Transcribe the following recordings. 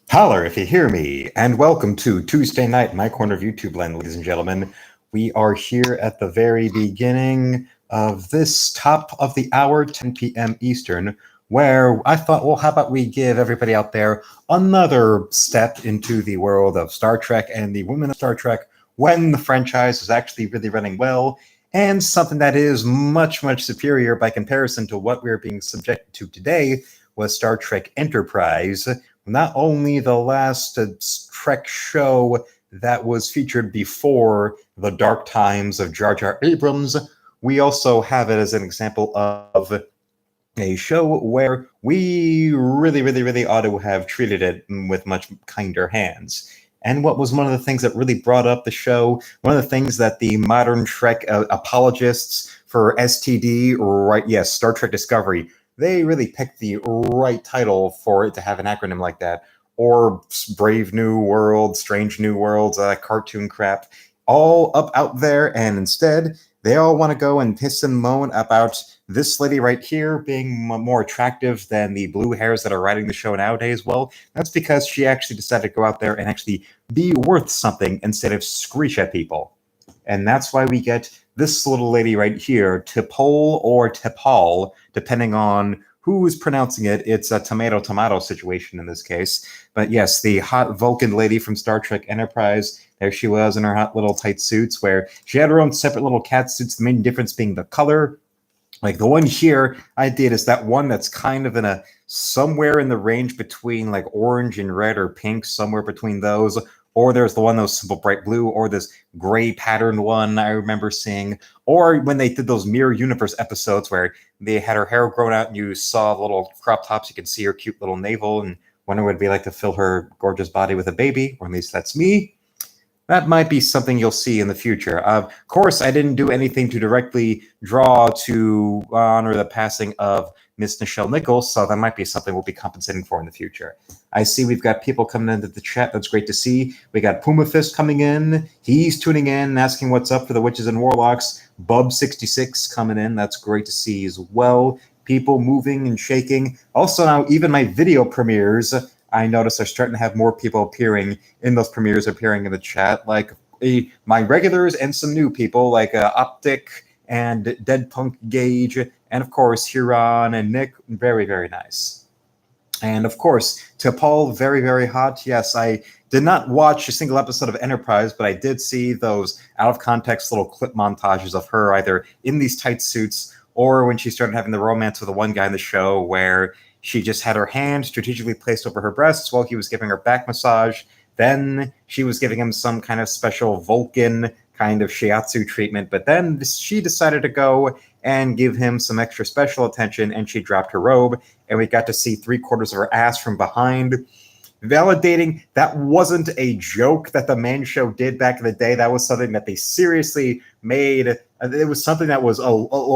Holler if you hear me, and welcome to Tuesday Night, my corner of YouTube land, ladies and gentlemen. We are here at the very beginning of this top of the hour, 10 p.m. Eastern, where I thought, well, how about we give everybody out there another step into the world of Star Trek and the women of Star Trek when the franchise is actually really running well, and something that is much, much superior by comparison to what we're being subjected to today was Star Trek Enterprise. Not only the last Trek show that was featured before the dark times of Jar Jar Abrams, we also have it as an example of a show where we really ought to have treated it with much kinder hands. And what was one of the things that really brought up the show, one of the things that the modern Trek apologists for STD, right, yes, Star Trek Discovery, they really picked the right title for it to have an acronym like that. Or Brave New World, Strange New Worlds, cartoon crap, all up out there. And instead, they all want to go and piss and moan about this lady right here being more attractive than the blue hairs that are writing the show nowadays. Well, that's because she actually decided to go out there and actually be worth something instead of screech at people. And that's why we get this little lady right here, T'Pol or T'Pol, depending on who's pronouncing it. It's a tomato situation in this case. But yes, the hot Vulcan lady from Star Trek Enterprise, there she was in her hot little tight suits, where she had her own separate little cat suits, the main difference being the color. Like the one here I did is that one that's kind of in a somewhere in the range between like orange and red or pink, somewhere between those. Or there's the one that was simple bright blue, or this gray patterned one I remember seeing. Or when they did those Mirror Universe episodes where they had her hair grown out and you saw the little crop tops, you could see her cute little navel and wonder what it'd be like to fill her gorgeous body with a baby, or at least that's me. That might be something you'll see in the future. Of course, I didn't do anything to directly draw to honor the passing of Miss Nichelle Nichols, so that might be something we'll be compensating for in the future. I see we've got people coming into the chat. That's great to see. We got Puma Fist coming in. He's tuning in, asking what's up for the Witches and Warlocks. Bub66 coming in. That's great to see as well. People moving and shaking. Also now, even my video premieres, I notice are starting to have more people appearing in those premieres, appearing in the chat, like my regulars and some new people like Optic and Dead Punk Gage, and of course Huron and Nick. Very, very nice. And of course, T'Pol, very hot. Yes, I did not watch a single episode of Enterprise, but I did see those out of context little clip montages of her either in these tight suits or when she started having the romance with the one guy in the show where she just had her hand strategically placed over her breasts while he was giving her back massage. Then she was giving him some kind of special Vulcan kind of shiatsu treatment. But then she decided to go and give him some extra special attention, and she dropped her robe, and we got to see 3/4 of her ass from behind, validating that wasn't a joke that the main show did back in the day. That was something that they seriously made. It was something that was a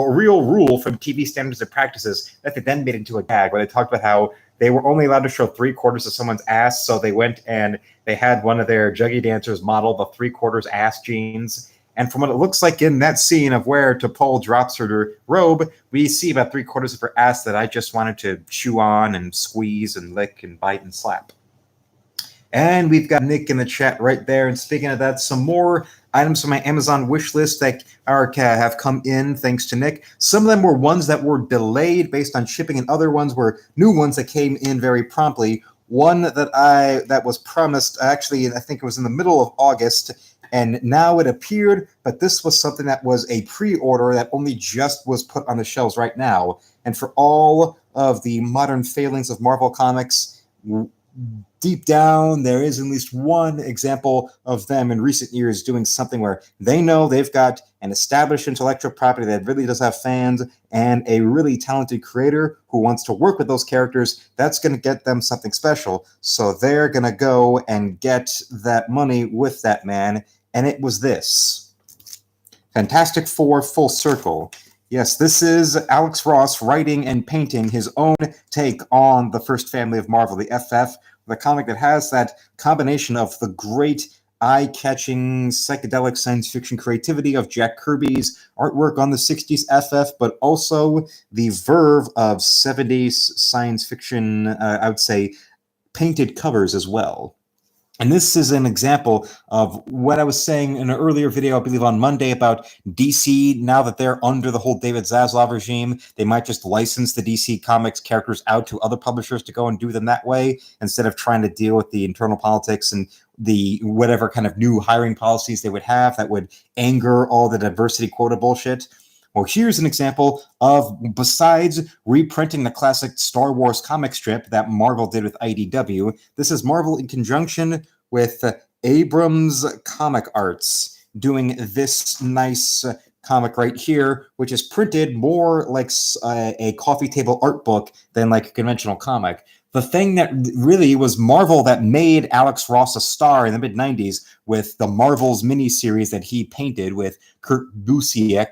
real rule from TV standards and practices that they then made into a gag, where they talked about how they were only allowed to show 3/4 of someone's ass, so they went and they had one of their juggy dancers model the 3/4 ass jeans. And from what it looks like in that scene of where T'Pol drops her robe, we see about 3/4 of her ass that I just wanted to chew on and squeeze and lick and bite and slap. And we've got Nick in the chat right there. And speaking of that, some more items from my Amazon wish list that have come in thanks to Nick. Some of them were ones that were delayed based on shipping, and other ones were new ones that came in very promptly. One that was promised, actually, I think it was in the middle of August, and now it appeared, but this was something that was a pre-order that only just was put on the shelves right now. And for all of the modern failings of Marvel Comics, deep down, there is at least one example of them in recent years doing something where they know they've got an established intellectual property that really does have fans and a really talented creator who wants to work with those characters. That's going to get them something special. So they're going to go and get that money with that man. And it was this. Fantastic Four Full Circle. Yes, this is Alex Ross writing and painting his own take on the first family of Marvel, the FF, the comic that has that combination of the great eye-catching psychedelic science fiction creativity of Jack Kirby's artwork on the 60s FF, but also the verve of 70s science fiction, I would say, painted covers as well. And this is an example of what I was saying in an earlier video, I believe on Monday, about DC. Now that they're under the whole David Zaslav regime, they might just license the DC Comics characters out to other publishers to go and do them that way, instead of trying to deal with the internal politics and the whatever kind of new hiring policies they would have that would anger all the diversity quota bullshit. Well, here's an example of, besides reprinting the classic Star Wars comic strip that Marvel did with IDW, this is Marvel in conjunction with Abrams Comic Arts doing this nice comic right here, which is printed more like a coffee table art book than like a conventional comic. The thing that really was Marvel that made Alex Ross a star in the mid-90s with the Marvel's miniseries that he painted with Kurt Busiek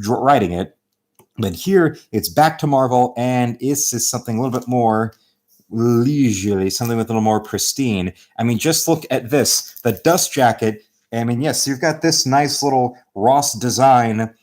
writing it. But here it's back to Marvel, and this is something a little bit more leisurely, something with a little more pristine. I mean, just look at this. The dust jacket, I mean, yes, you've got this nice little Ross design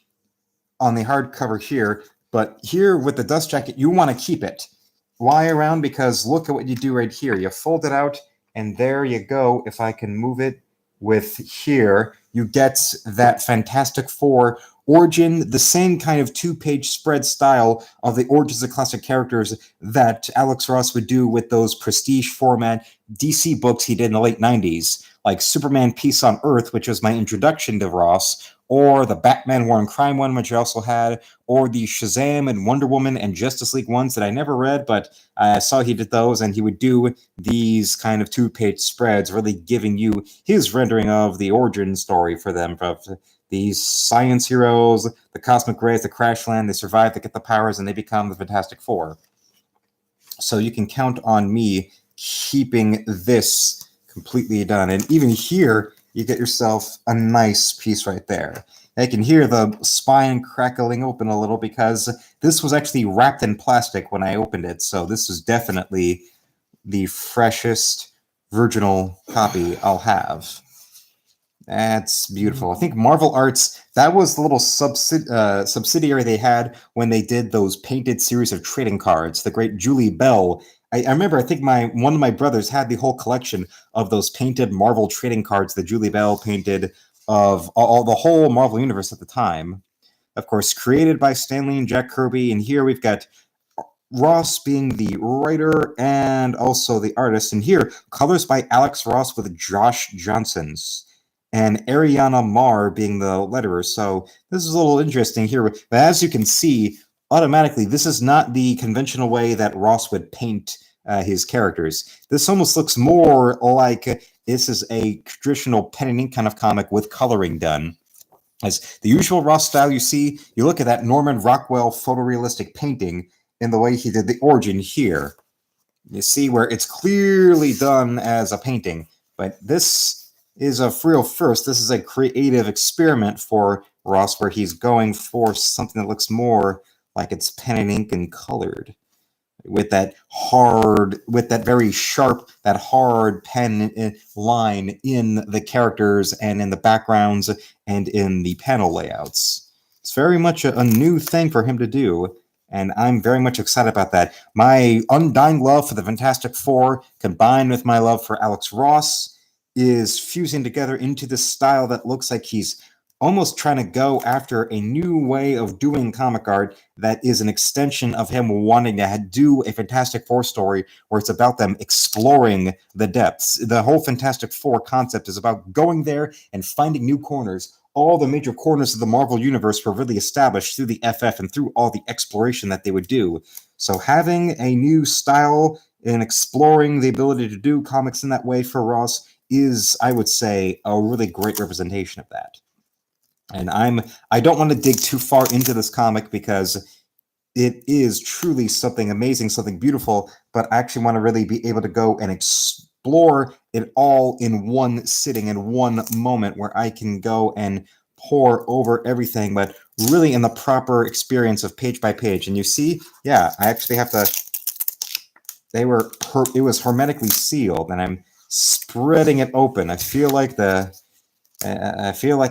on the hardcover here, but here with the dust jacket, you want to keep it. Why around? Because look at what you do right here. You fold it out, and there you go. If I can move it with here, you get that Fantastic Four origin, the same kind of two-page spread style of the origins of classic characters that Alex Ross would do with those prestige format DC books he did in the late 90s, like Superman Peace on Earth, which was my introduction to Ross, or the Batman War and Crime one, which I also had, or the Shazam and Wonder Woman and Justice League ones that I never read, but I saw he did those, and he would do these kind of two-page spreads, really giving you his rendering of the origin story for them, of these science heroes, the cosmic rays, the crash land, they survive, they get the powers, and they become the Fantastic Four. So you can count on me keeping this completely done. And even here, you get yourself a nice piece right there. I can hear the spine crackling open a little because this was actually wrapped in plastic when I opened it. So this is definitely the freshest virginal copy I'll have. That's beautiful. I think Marvel Arts, that was the little subsidiary they had when they did those painted series of trading cards. The great Julie Bell. I remember, I think one of my brothers had the whole collection of those painted Marvel trading cards that Julie Bell painted of all the whole Marvel universe at the time. Of course, created by Stan Lee and Jack Kirby. And here we've got Ross being the writer and also the artist. And here, colors by Alex Ross with Josh Johnson's, and Ariana Marr being the letterer. So this is a little interesting here. But as you can see, automatically, this is not the conventional way that Ross would paint his characters. This almost looks more like this is a traditional pen and ink kind of comic with coloring done. As the usual Ross style you see, you look at that Norman Rockwell photorealistic painting in the way he did the origin here. You see where it's clearly done as a painting, but this is a real first. This is a creative experiment for Ross where he's going for something that looks more like it's pen and ink and colored, with that hard, with that very sharp, that hard pen line in the characters and in the backgrounds and in the panel layouts. It's very much a new thing for him to do, and I'm very much excited about that. My undying love for the Fantastic Four, combined with my love for Alex Ross, is fusing together into this style that looks like he's almost trying to go after a new way of doing comic art that is an extension of him wanting to do a Fantastic Four story where it's about them exploring the depths. The whole Fantastic Four concept is about going there and finding new corners. All the major corners of the Marvel Universe were really established through the FF and through all the exploration that they would do. So having a new style and exploring the ability to do comics in that way for Ross is, I would say, a really great representation of that. And I don't want to dig too far into this comic because it is truly something amazing, something beautiful, but I actually want to really be able to go and explore it all in one sitting, in one moment, where I can go and pour over everything, but really in the proper experience of page by page. And you see, yeah, I actually have to, it was hermetically sealed, and I'm spreading it open. I feel like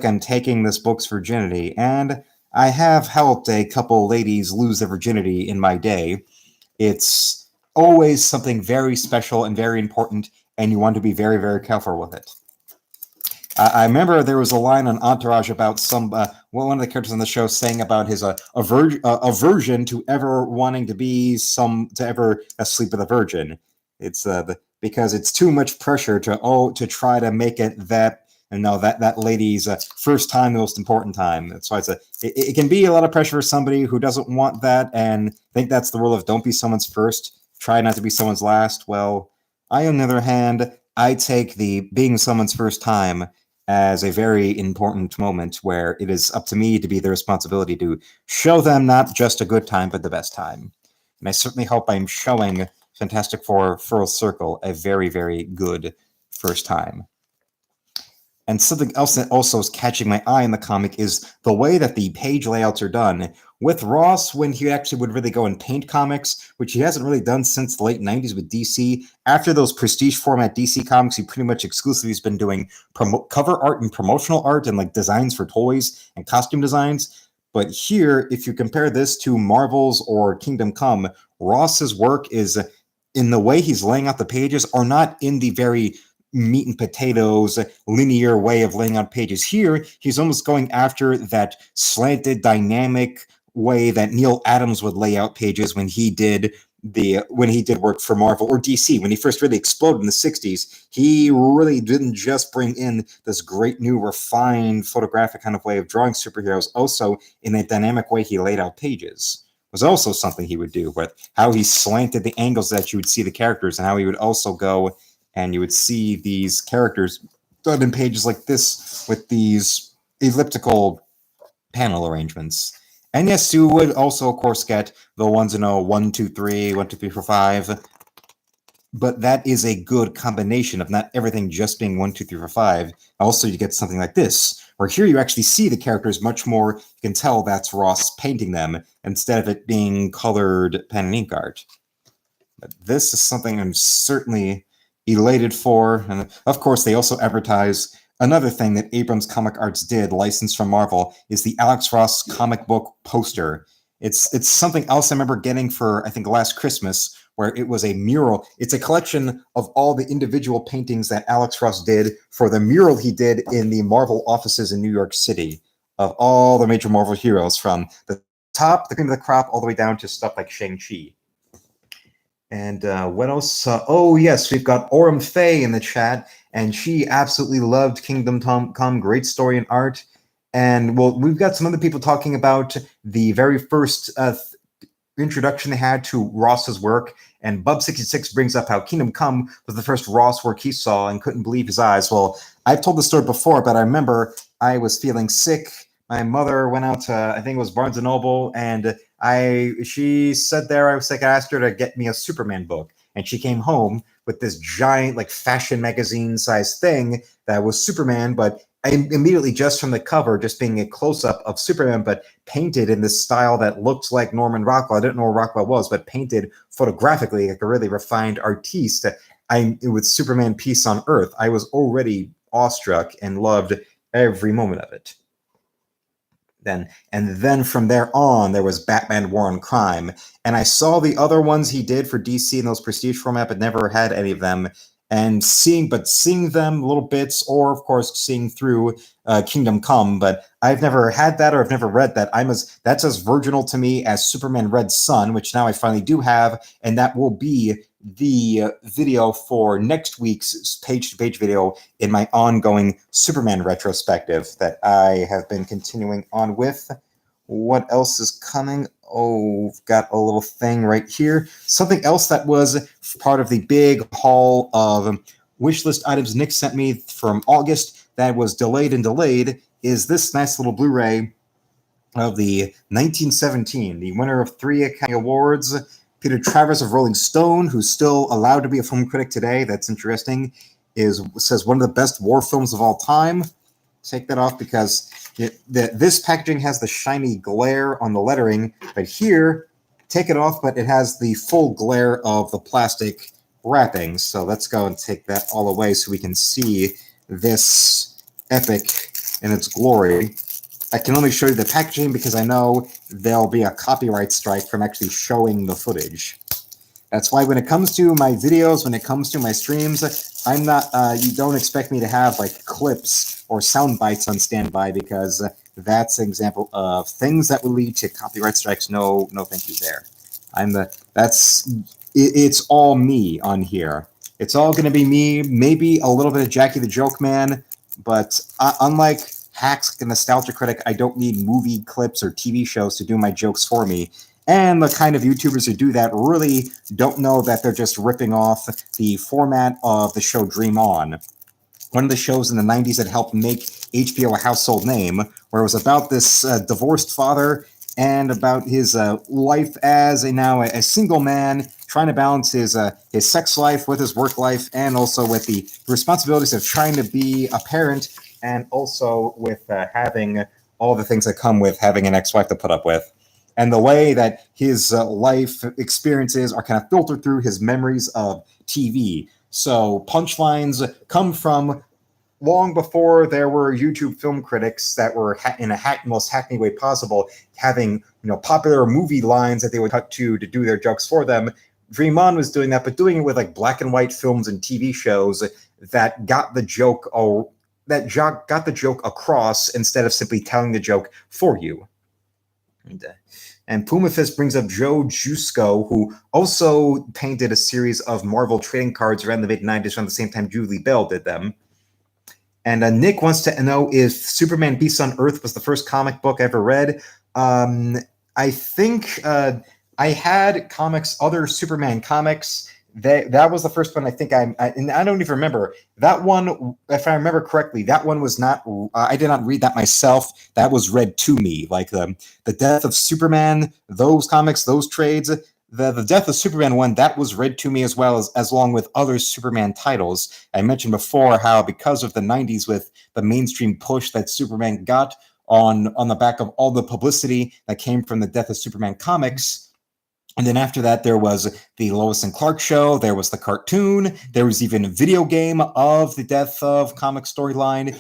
I'm taking this book's virginity, and I have helped a couple ladies lose their virginity in my day. It's always something very special and very important, and you want to be very, very careful with it. I remember there was a line on Entourage about one of the characters on the show saying about his aversion to ever wanting to ever sleep with a virgin. It's because it's too much pressure to try to make it that that lady's first time, the most important time. That's why it can be a lot of pressure for somebody who doesn't want that and think that's the rule of don't be someone's first, try not to be someone's last. Well, on the other hand, I take the being someone's first time as a very important moment where it is up to me to be the responsibility to show them not just a good time, but the best time. And I certainly hope I'm showing Fantastic Four Full Circle a very, very good first time. And something else that also is catching my eye in the comic is the way that the page layouts are done. With Ross, when he actually would really go and paint comics, which he hasn't really done since the late 90s with DC, after those prestige format DC comics, he pretty much exclusively has been doing cover art and promotional art and like designs for toys and costume designs. But here, if you compare this to Marvel's or Kingdom Come, Ross's work is in the way he's laying out the pages are not in the very meat and potatoes linear way of laying out pages. Here he's almost going after that slanted dynamic way that Neil Adams would lay out pages when he did work for Marvel or DC. When he first really exploded in the 60s, he really didn't just bring in this great new refined photographic kind of way of drawing superheroes. Also in a dynamic way he laid out pages was also something he would do, but how he slanted the angles that you would see the characters and how he would also go and you would see these characters done in pages like this with these elliptical panel arrangements. And yes, you would also, of course, get the ones, 1, 2, 3, 1, 2, 3, 4, 5. But that is a good combination of not everything just being 1, 2, 3, 4, 5. Also, you get something like this, where here you actually see the characters much more. You can tell that's Ross painting them instead of it being colored pen and ink art. But this is something I'm certainly elated for. And of course, they also advertise another thing that Abrams Comic Arts did, licensed from Marvel, is the Alex Ross comic book poster. It's something else I remember getting for, I think, last Christmas, where it was a mural. It's a collection of all the individual paintings that Alex Ross did for the mural he did in the Marvel offices in New York City of all the major Marvel heroes, from the top, the cream of the crop, all the way down to stuff like Shang-Chi. And what else? Oh, yes, we've got Orem Faye in the chat, and she absolutely loved Kingdom Come, great story and art. And, well, we've got some other people talking about the very first introduction they had to Ross's work, and Bub66 brings up how Kingdom Come was the first Ross work he saw and couldn't believe his eyes. Well, I've told the story before, but I remember I was feeling sick. My mother went out to, I think it was Barnes & Noble, and she said there, I was like, I asked her to get me a Superman book, and she came home with this giant, like, fashion magazine size thing that was Superman, but I immediately, just from the cover, just being a close-up of Superman, but painted in this style that looked like Norman Rockwell. I didn't know who Rockwell was, but painted photographically like a really refined artiste. With Superman Peace on Earth, I was already awestruck and loved every moment of it. And then from there on, there was Batman War on Crime. And I saw the other ones he did for DC in those prestige format, but never had any of them. And seeing them little bits, or of course seeing through Kingdom Come, but I've never had that, or I've never read that. That's as virginal to me as Superman Red Sun, which now I finally do have, and that will be the video for next week's page-to-page video in my ongoing Superman retrospective that I have been continuing on with. What else is coming? Oh, we've got a little thing right here. Something else that was part of the big haul of wish list items Nick sent me from August that was delayed is this nice little Blu-ray of the 1917, the winner of 3 Academy Awards, Peter Travers of Rolling Stone, who's still allowed to be a film critic today. That's interesting. Says one of the best war films of all time. Take that off because this packaging has the shiny glare on the lettering, but here, take it off, but it has the full glare of the plastic wrapping. So let's go and take that all away so we can see this epic in its glory. I can only show you the packaging because I know there'll be a copyright strike from actually showing the footage. That's why when it comes to my videos, when it comes to my streams, I'm not, you don't expect me to have like clips or sound bites on standby, because that's an example of things that will lead to copyright strikes. No, no, thank you there. It's all me on here. It's all going to be me, maybe a little bit of Jackie the Joke Man, but unlike Hacks, like a nostalgia critic, I don't need movie clips or TV shows to do my jokes for me. And the kind of YouTubers who do that really don't know that they're just ripping off the format of the show Dream On. One of the shows in the 90s that helped make HBO a household name, where it was about this divorced father and about his life as a single man trying to balance his sex life with his work life, and also with the responsibilities of trying to be a parent, and also with having all the things that come with having an ex-wife to put up with. And the way that his life experiences are kind of filtered through his memories of TV. So punchlines come from long before there were YouTube film critics that were in a most hackney way possible, having popular movie lines that they would cut to do their jokes for them. Dream On was doing that, but doing it with like black and white films and TV shows that got the joke got the joke across instead of simply telling the joke for you. And Puma Fist brings up Joe Jusko, who also painted a series of Marvel trading cards around the mid-90s, around the same time Julie Bell did them. And Nick wants to know if Superman Beasts on Earth was the first comic book I ever read. I think I had other Superman comics. That was the first one. I think and I don't even remember that one. If I remember correctly, that one was not. I did not read that myself. That was read to me, like the Death of Superman. Those comics, those trades. The Death of Superman one, that was read to me as well, as along with other Superman titles. I mentioned before how because of the 90s, with the mainstream push that Superman got on the back of all the publicity that came from the Death of Superman comics. And then after that, there was the Lois and Clark show. There was the cartoon. There was even a video game of the Death of comic storyline.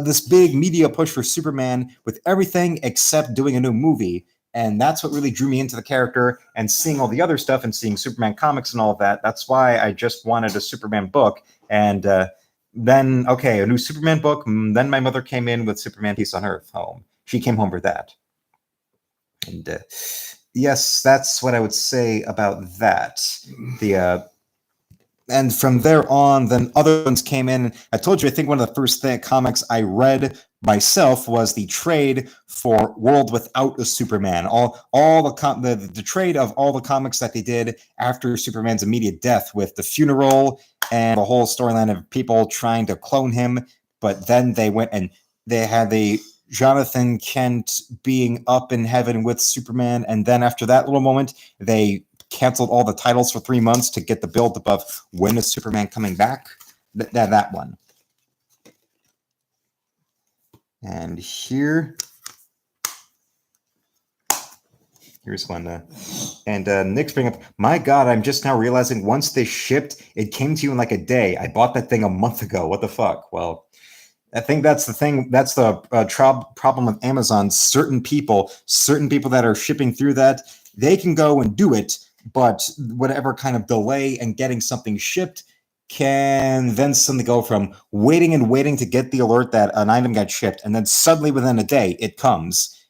This big media push for Superman with everything except doing a new movie. And that's what really drew me into the character, and seeing all the other stuff and seeing Superman comics and all of that. That's why I just wanted a Superman book. And then, okay, a new Superman book. Then my mother came in with Superman Peace on Earth home. She came home for that. And yes, that's what I would say about that. And from there on, then other ones came in. I told you, I think one of the first comics I read myself was the trade for World Without a Superman. All the trade of all the comics that they did after Superman's immediate death, with the funeral and the whole storyline of people trying to clone him. But then they went and they had the Jonathan Kent being up in heaven with Superman, and then after that little moment, they canceled all the titles for 3 months to get the build up of when is Superman coming back. That one. And here's one. And Nick's bringing up, my God, I'm just now realizing once they shipped, it came to you in like a day. I bought that thing a month ago. What the fuck? Well, I think that's the thing. That's the problem with Amazon. Certain people that are shipping through that, they can go and do it, but whatever kind of delay in getting something shipped can then suddenly go from waiting to get the alert that an item got shipped, and then suddenly within a day it comes.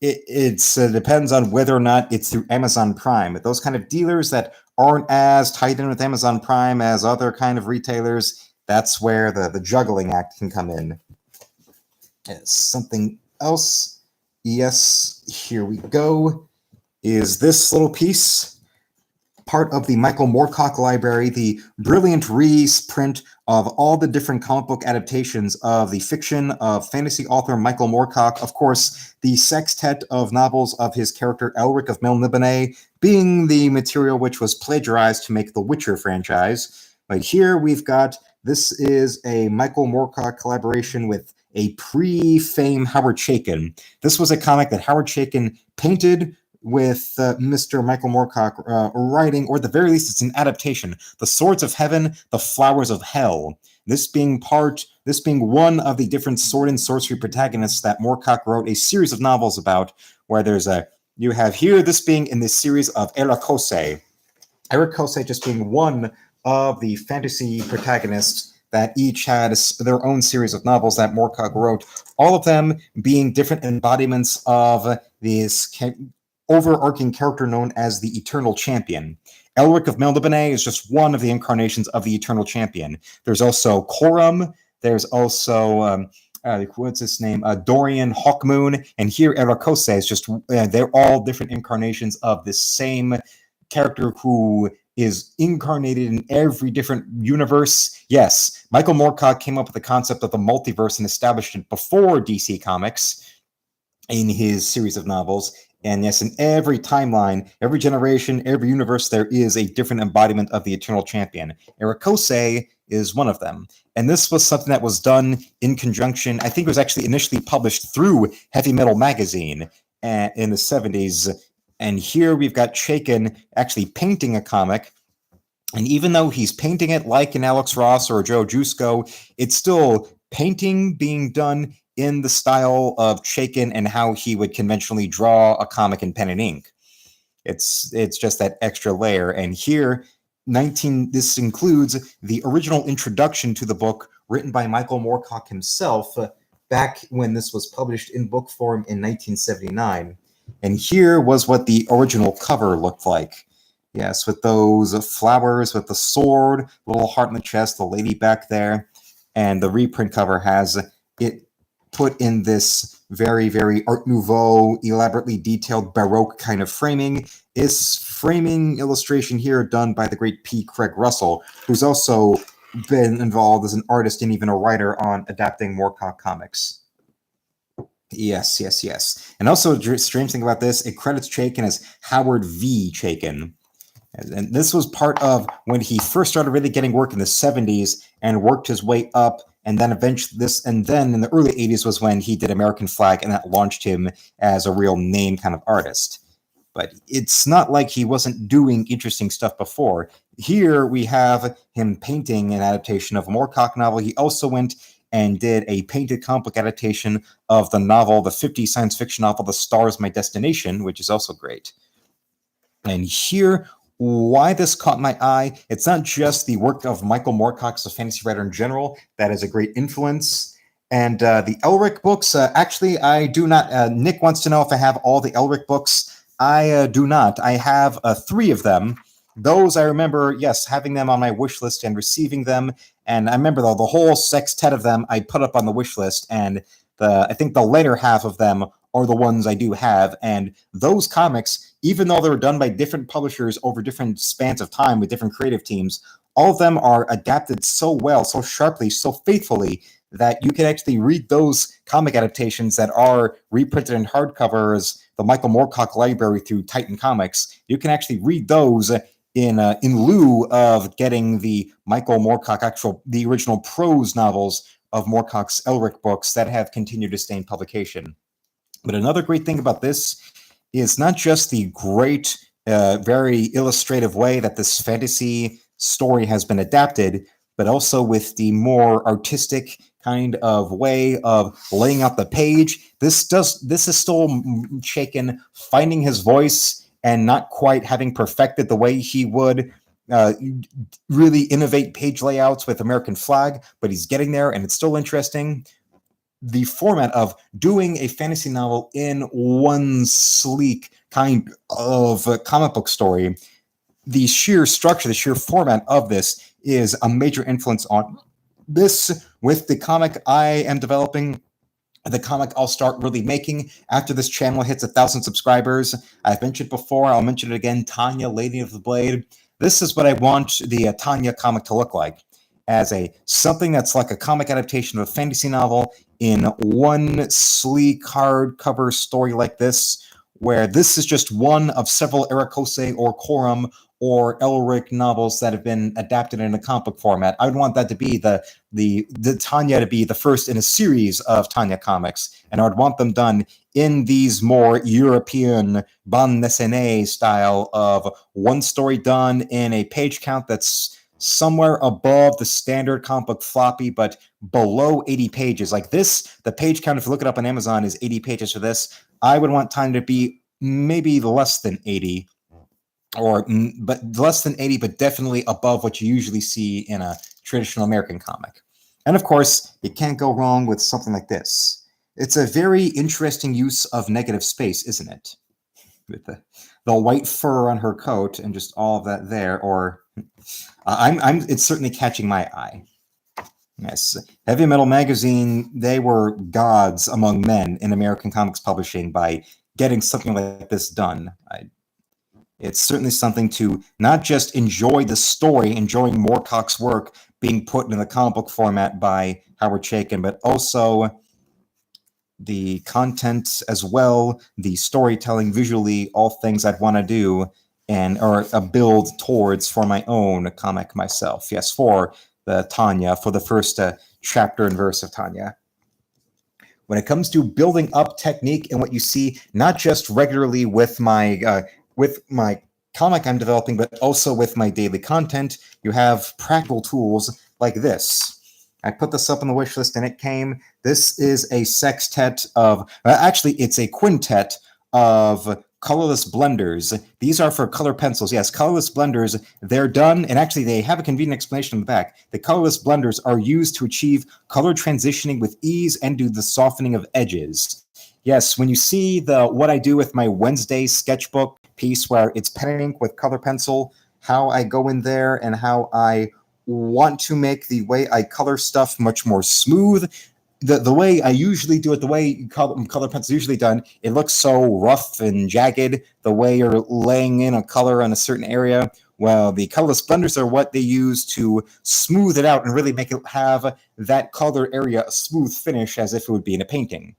It depends on whether or not it's through Amazon Prime. Those kind of dealers that aren't as tied in with Amazon Prime as other kind of retailers, that's where the juggling act can come in. Something else. Yes, here we go. Is this little piece part of the Michael Moorcock library, the brilliant reprint of all the different comic book adaptations of the fiction of fantasy author Michael Moorcock. Of course, the sextet of novels of his character Elric of Melniboné being the material which was plagiarized to make the Witcher franchise. But here we've got, this is a Michael Moorcock collaboration with a pre-fame Howard Chaykin. This was a comic that Howard Chaykin painted with Mr. Michael Moorcock writing, or at the very least, it's an adaptation. The Swords of Heaven, the Flowers of Hell. This being one of the different sword and sorcery protagonists that Moorcock wrote a series of novels about, where you have here this being in this series of Erakose. Eric Kosei just being one of the fantasy protagonists that each had their own series of novels that Moorcock wrote, all of them being different embodiments of this overarching character known as the Eternal Champion. Elric of Melniboné is just one of the incarnations of the Eternal Champion. There's also Corum. There's also what's his name? Dorian Hawkmoon. And here Eric Kosei is just, they're all different incarnations of this same character who is incarnated in every different universe. Yes, Michael Moorcock came up with the concept of the multiverse and established it before DC Comics in his series of novels. And yes, in every timeline, every generation, every universe, there is a different embodiment of the Eternal Champion. Eric Kosei is one of them. And this was something that was done in conjunction. I think it was actually initially published through Heavy Metal Magazine in the 70s. And here we've got Chaykin actually painting a comic. And even though he's painting it like an Alex Ross or a Joe Jusko, it's still painting being done in the style of Chaykin and how he would conventionally draw a comic in pen and ink. It's just that extra layer. And here, this includes the original introduction to the book written by Michael Moorcock himself back when this was published in book form in 1979. And here was what the original cover looked like. Yes, with those flowers, with the sword, little heart in the chest, the lady back there. And the reprint cover has it put in this very, very Art Nouveau, elaborately detailed Baroque kind of framing. Is framing illustration here done by the great P. Craig Russell, who's also been involved as an artist and even a writer on adapting Moorcock comics. Yes. And also, the strange thing about this, it credits Chaykin as Howard V. Chaykin. And this was part of when he first started really getting work in the 70s and worked his way up. And then eventually then in the early 80s was when he did American Flag, and that launched him as a real name kind of artist. But it's not like he wasn't doing interesting stuff before. Here we have him painting an adaptation of a Moorcock novel. He also went and did a painted comic book adaptation of the 50s science fiction novel, The Stars My Destination, which is also great. And here, why this caught my eye, it's not just the work of Michael Moorcock as a fantasy writer in general that is a great influence. And the Elric books, actually, I do not. Nick wants to know if I have all the Elric books. I do not. I have 3 of them. Those I remember, yes, having them on my wish list and receiving them. And I remember, though, the whole sextet of them I put up on the wish list. And I think the later half of them are the ones I do have. And those comics, even though they were done by different publishers over different spans of time with different creative teams, all of them are adapted so well, so sharply, so faithfully that you can actually read those comic adaptations that are reprinted in hardcovers, the Michael Moorcock library through Titan Comics. You can actually read those in lieu of getting the Michael Moorcock the original prose novels of Moorcock's Elric books that have continued to stay in publication. But another great thing about this is not just the great, very illustrative way that this fantasy story has been adapted, but also with the more artistic kind of way of laying out the page. This is still Chaykin finding his voice and not quite having perfected the way he would really innovate page layouts with American Flag, but he's getting there, and it's still interesting. The format of doing a fantasy novel in one sleek kind of comic book story, the sheer structure, the sheer format of this is a major influence on this with the comic I am developing, the comic I'll start really making after this channel hits 1,000 subscribers. I've mentioned before, I'll mention it again, Tanya, Lady of the Blade. This is what I want the Tanya comic to look like, as something that's like a comic adaptation of a fantasy novel in one sleek hardcover story like this, where this is just one of several Eric Kosei or Corum or Elric novels that have been adapted in a comic book format. I would want that to be the Tanya to be the first in a series of Tanya comics, and I would want them done in these more European bande dessinée style of one story done in a page count that's somewhere above the standard comic book floppy, but below 80 pages. Like this, the page count, if you look it up on Amazon, is 80 pages for this. I would want time to be maybe less than 80. but less than 80, but definitely above what you usually see in a traditional American comic. And of course, you can't go wrong with something like this. It's a very interesting use of negative space, isn't it? With the white fur on her coat and just all of that there, or it's certainly catching my eye. Yes, Heavy Metal Magazine, they were gods among men in American comics publishing by getting something like this done. It's certainly something to not just enjoy the story, enjoying Moorcock's work being put in the comic book format by Howard Chaykin, but also the content as well, the storytelling visually, all things I'd want to do or build towards for my own comic myself. Yes, for the Tanya, for the first chapter and verse of Tanya. When it comes to building up technique and what you see, not just regularly with my comic I'm developing, but also with my daily content, you have practical tools like this. I put this up on the wish list and it came. This is a sextet of, actually, it's a quintet of colorless blenders. These are for color pencils. Yes, colorless blenders, they're done, and actually they have a convenient explanation in the back. The colorless blenders are used to achieve color transitioning with ease and do the softening of edges. Yes, when you see what I do with my Wednesday sketchbook piece where it's pen and ink with color pencil, how I go in there and how I want to make the way I color stuff much more smooth. The way I usually do it, the way color pencil is usually done, it looks so rough and jagged, the way you're laying in a color on a certain area. Well, the colorless blenders are what they use to smooth it out and really make it have that color area a smooth finish as if it would be in a painting.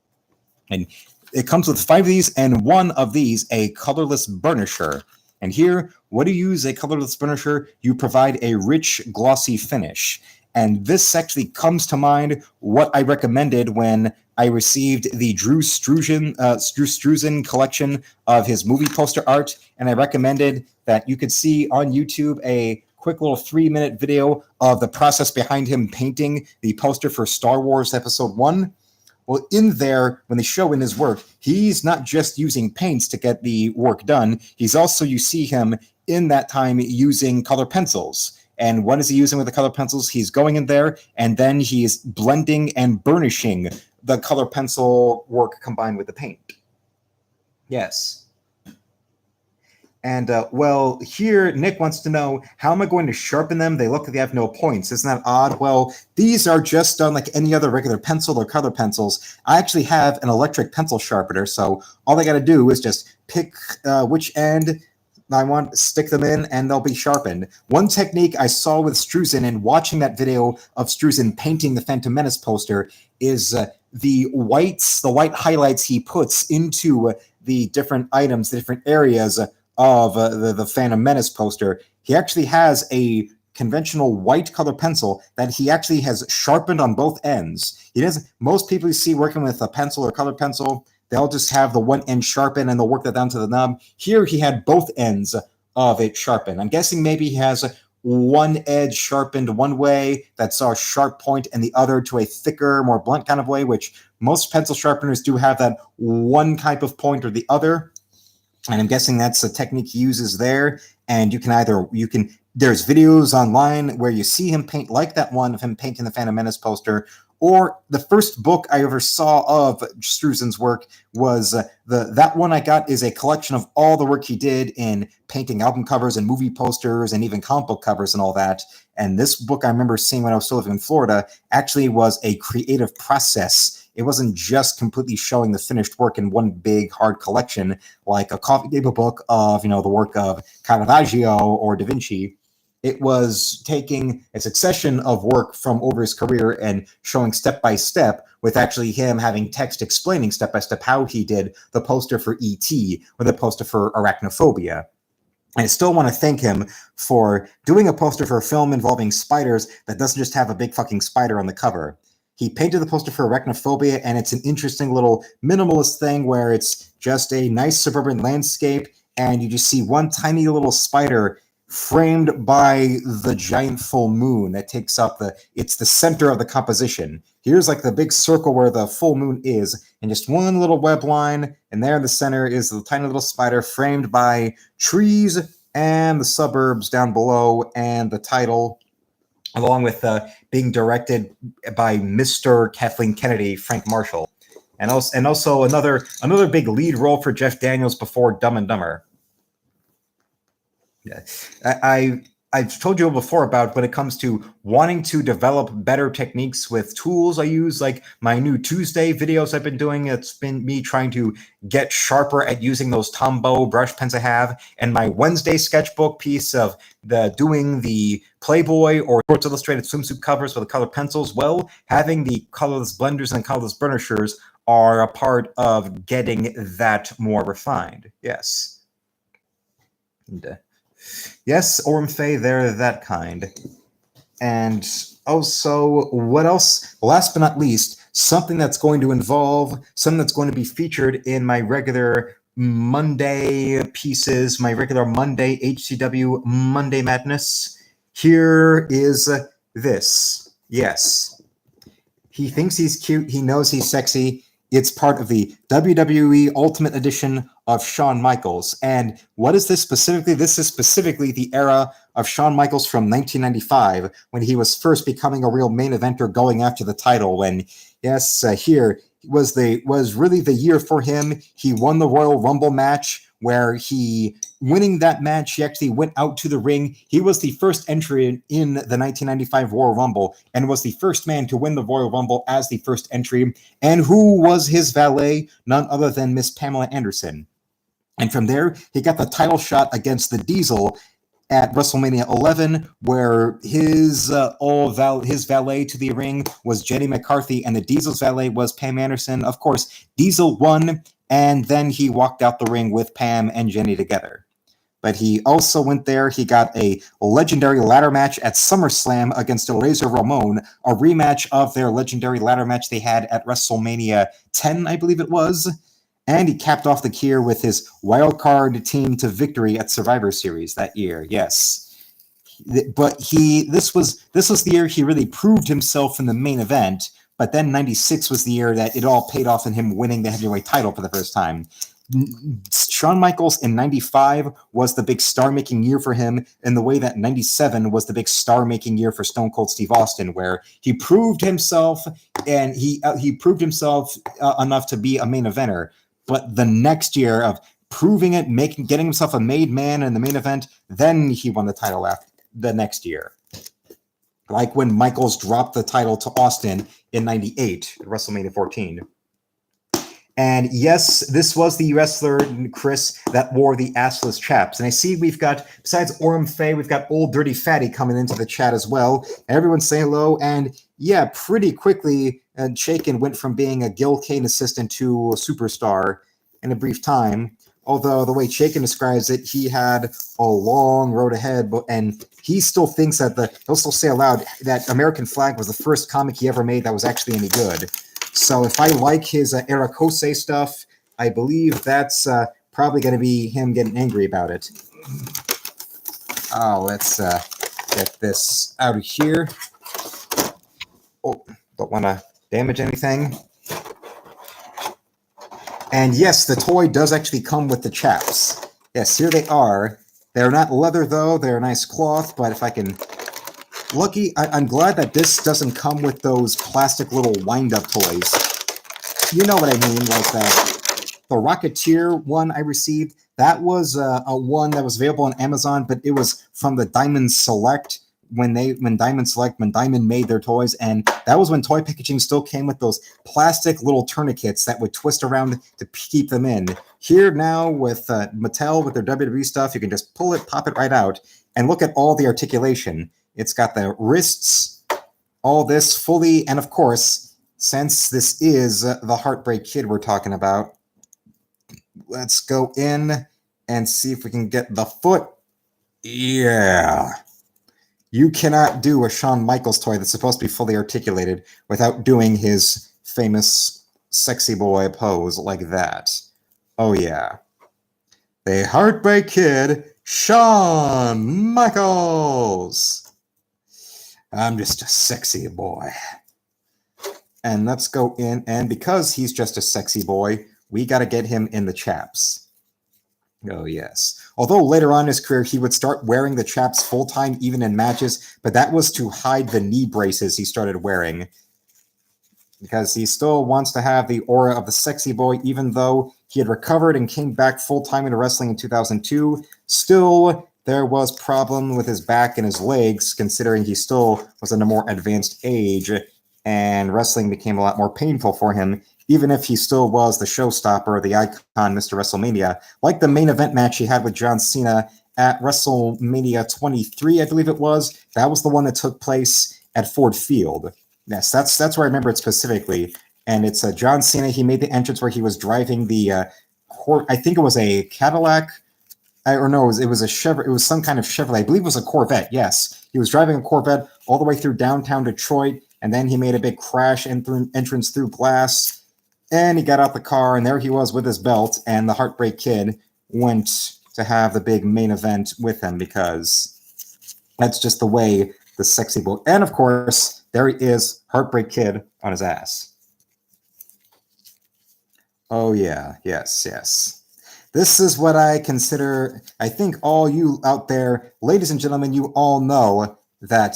And it comes with 5 of these and 1 of these, a colorless burnisher. And here, what do you use a colorless burnisher? You provide a rich, glossy finish. And this actually comes to mind what I recommended when I received the Drew Struzan collection of his movie poster art. And I recommended that you could see on YouTube a quick little 3-minute video of the process behind him painting the poster for Star Wars Episode 1. Well, in there, when they show in his work, he's not just using paints to get the work done. He's also, you see him in that time using color pencils. And what is he using with the color pencils? He's going in there, and then he's blending and burnishing the color pencil work combined with the paint. Yes. And, well, here, Nick wants to know, how am I going to sharpen them? They look like they have no points. Isn't that odd? Well, these are just done like any other regular pencil or color pencils. I actually have an electric pencil sharpener, so all I got to do is just pick which end I want to stick them in, and they'll be sharpened. One technique I saw with Struzan and watching that video of Struzan painting the Phantom Menace poster is the white highlights he puts into the different items, the different areas of the Phantom Menace poster. He actually has a conventional white color pencil that he actually has sharpened on both ends. He doesn't. Most people you see working with a pencil or color pencil, they'll just have the one end sharpened and they'll work that down to the nub. Here he had both ends of it sharpened. I'm guessing maybe he has one edge sharpened one way that's our sharp point and the other to a thicker, more blunt kind of way, which most pencil sharpeners do have that one type of point or the other. And I'm guessing that's the technique he uses there. And there's videos online where you see him paint like that one of him painting the Phantom Menace poster. Or the first book I ever saw of Struzan's work was that one I got is a collection of all the work he did in painting album covers and movie posters and even comic book covers and all that. And this book I remember seeing when I was still living in Florida actually was a creative process. It wasn't just completely showing the finished work in one big hard collection like a coffee table book of, the work of Caravaggio or Da Vinci. It was taking a succession of work from over his career and showing step by step, with actually him having text explaining step by step how he did the poster for E.T. or the poster for Arachnophobia. I still want to thank him for doing a poster for a film involving spiders that doesn't just have a big fucking spider on the cover. He painted the poster for Arachnophobia, and it's an interesting little minimalist thing where it's just a nice suburban landscape, and you just see one tiny little spider framed by the giant full moon that takes up it's the center of the composition. Here's like the big circle where the full moon is, and just one little web line, and there in the center is the tiny little spider framed by trees and the suburbs down below, and the title, along with being directed by Mr. Kathleen Kennedy, Frank Marshall, and also another big lead role for Jeff Daniels before Dumb and Dumber. Yeah, I've told you before about when it comes to wanting to develop better techniques with tools I use, like my new Tuesday videos I've been doing. It's been me trying to get sharper at using those Tombow brush pens I have, and my Wednesday sketchbook piece of doing the Playboy or Sports Illustrated swimsuit covers with the colored pencils. Well, having the colorless blenders and colorless burnishers are a part of getting that more refined. Yes. And, yes, Ormfey, they're that kind. And also, what else? Last but not least, something that's going to be featured in my regular Monday pieces, my regular Monday HCW Monday Madness. Here is this. Yes. He thinks he's cute. He knows he's sexy. It's part of the WWE Ultimate Edition of Shawn Michaels. And what is this specifically? This is specifically the era of Shawn Michaels from 1995, when he was first becoming a real main eventer, going after the title. When, yes, here was really the year for him. He won the Royal Rumble match, where winning that match, he actually went out to the ring. He was the first entry in the 1995 Royal Rumble, and was the first man to win the Royal Rumble as the first entry. And who was his valet? None other than Miss Pamela Anderson. And from there, he got the title shot against the Diesel at WrestleMania 11, where his valet to the ring was Jenny McCarthy, and the Diesel's valet was Pam Anderson. Of course, Diesel won, and then he walked out the ring with Pam and Jenny together. But he also went there. He got a legendary ladder match at SummerSlam against Razor Ramon, a rematch of their legendary ladder match they had at WrestleMania 10, I believe it was. And he capped off the year with his wildcard team to victory at Survivor Series that year. Yes, but this was the year he really proved himself in the main event. But then '96 was the year that it all paid off in him winning the heavyweight title for the first time. Shawn Michaels in '95 was the big star-making year for him, in the way that '97 was the big star-making year for Stone Cold Steve Austin, where he proved himself, and he proved himself enough to be a main eventer. But the next year of proving it, getting himself a made man in the main event, then he won the title after the next year. Like when Michaels dropped the title to Austin in '98 at WrestleMania 14. And yes, this was the wrestler, Chris, that wore the assless chaps. And I see we've got, besides Orem Faye, we've got Old Dirty Fatty coming into the chat as well. Everyone say hello. And yeah, pretty quickly, Chaykin went from being a Gil Kane assistant to a superstar in a brief time. Although the way Chaykin describes it, he had a long road ahead, and he still thinks that he'll still say aloud that American Flag was the first comic he ever made that was actually any good. So if I like his Eric Jose stuff, I believe that's probably going to be him getting angry about it. Oh, let's get this out of here. Oh, don't want to damage anything. And yes, the toy does actually come with the chaps. Yes, here they are. They're not leather, though. They're nice cloth, but if I can... I'm glad that this doesn't come with those plastic little wind-up toys. You know what I mean, like the Rocketeer one I received. That was a one that was available on Amazon, but it was from the Diamond Select when Diamond made their toys, and that was when toy packaging still came with those plastic little tourniquets that would twist around to keep them in. Here now with Mattel with their WWE stuff, you can just pull it, pop it right out, and look at all the articulation. It's got the wrists, all this fully, and of course, since this is the Heartbreak Kid we're talking about, let's go in and see if we can get the foot. Yeah. You cannot do a Shawn Michaels toy that's supposed to be fully articulated without doing his famous sexy boy pose like that. Oh, yeah. The Heartbreak Kid, Shawn Michaels. I'm just a sexy boy. And let's go in, and because he's just a sexy boy, we got to get him in the chaps. Oh, yes. Although later on in his career, he would start wearing the chaps full-time, even in matches, but that was to hide the knee braces he started wearing. Because he still wants to have the aura of the sexy boy, even though he had recovered and came back full-time into wrestling in 2002. Still, there was problem with his back and his legs, considering he still was in a more advanced age, and wrestling became a lot more painful for him, even if he still was the showstopper, the icon, Mr. WrestleMania. Like the main event match he had with John Cena at WrestleMania 23, I believe it was. That was the one that took place at Ford Field. Yes, that's where I remember it specifically. And it's John Cena. He made the entrance where he was driving the, I think it was a Cadillac, or no, it was a Chevrolet. It was some kind of Chevrolet. I believe it was a Corvette. Yes, he was driving a Corvette all the way through downtown Detroit, and then he made a big crash entrance through glass, and he got out the car, and there he was with his belt, and the Heartbreak Kid went to have the big main event with him, because that's just the way the sexy boy. And of course, there he is, Heartbreak Kid on his ass. Oh yeah, yes. This is what I consider, I think all you out there, ladies and gentlemen, you all know that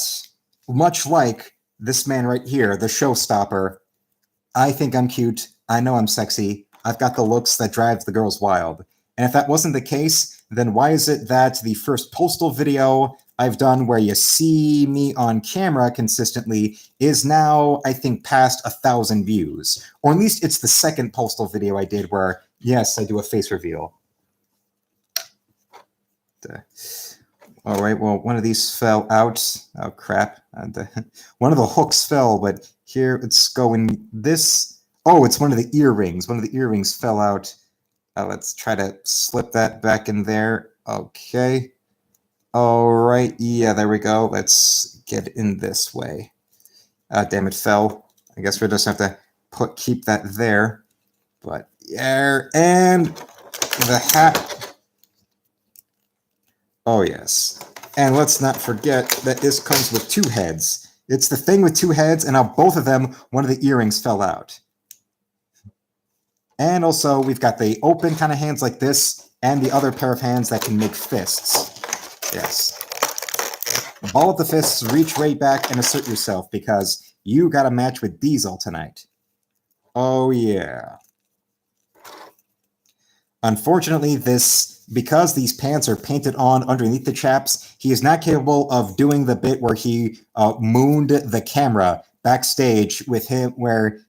much like this man right here, the showstopper, I think I'm cute, I know I'm sexy, I've got the looks that drive the girls wild. And if that wasn't the case, then why is it that the first postal video I've done where you see me on camera consistently is now, I think, past 1,000 views? Or at least it's the second postal video I did where, yes, I do a face reveal. All right, well, one of these fell out. Oh, crap. One of the hooks fell, but here it's going this. Oh, it's one of the earrings. One of the earrings fell out. Let's try to slip that back in there. Okay. All right. Yeah, there we go. Let's get in this way. Damn, it fell. I guess we just have to keep that there. But yeah, and the hat. Oh, yes. And let's not forget that this comes with two heads. It's the thing with two heads, and now both of them, one of the earrings fell out. And also, we've got the open kind of hands like this, and the other pair of hands that can make fists. Yes. Ball of the fists, reach right back and assert yourself, because you got a match with Diesel tonight. Oh, yeah. Unfortunately, because these pants are painted on underneath the chaps, he is not capable of doing the bit where he mooned the camera backstage with him, where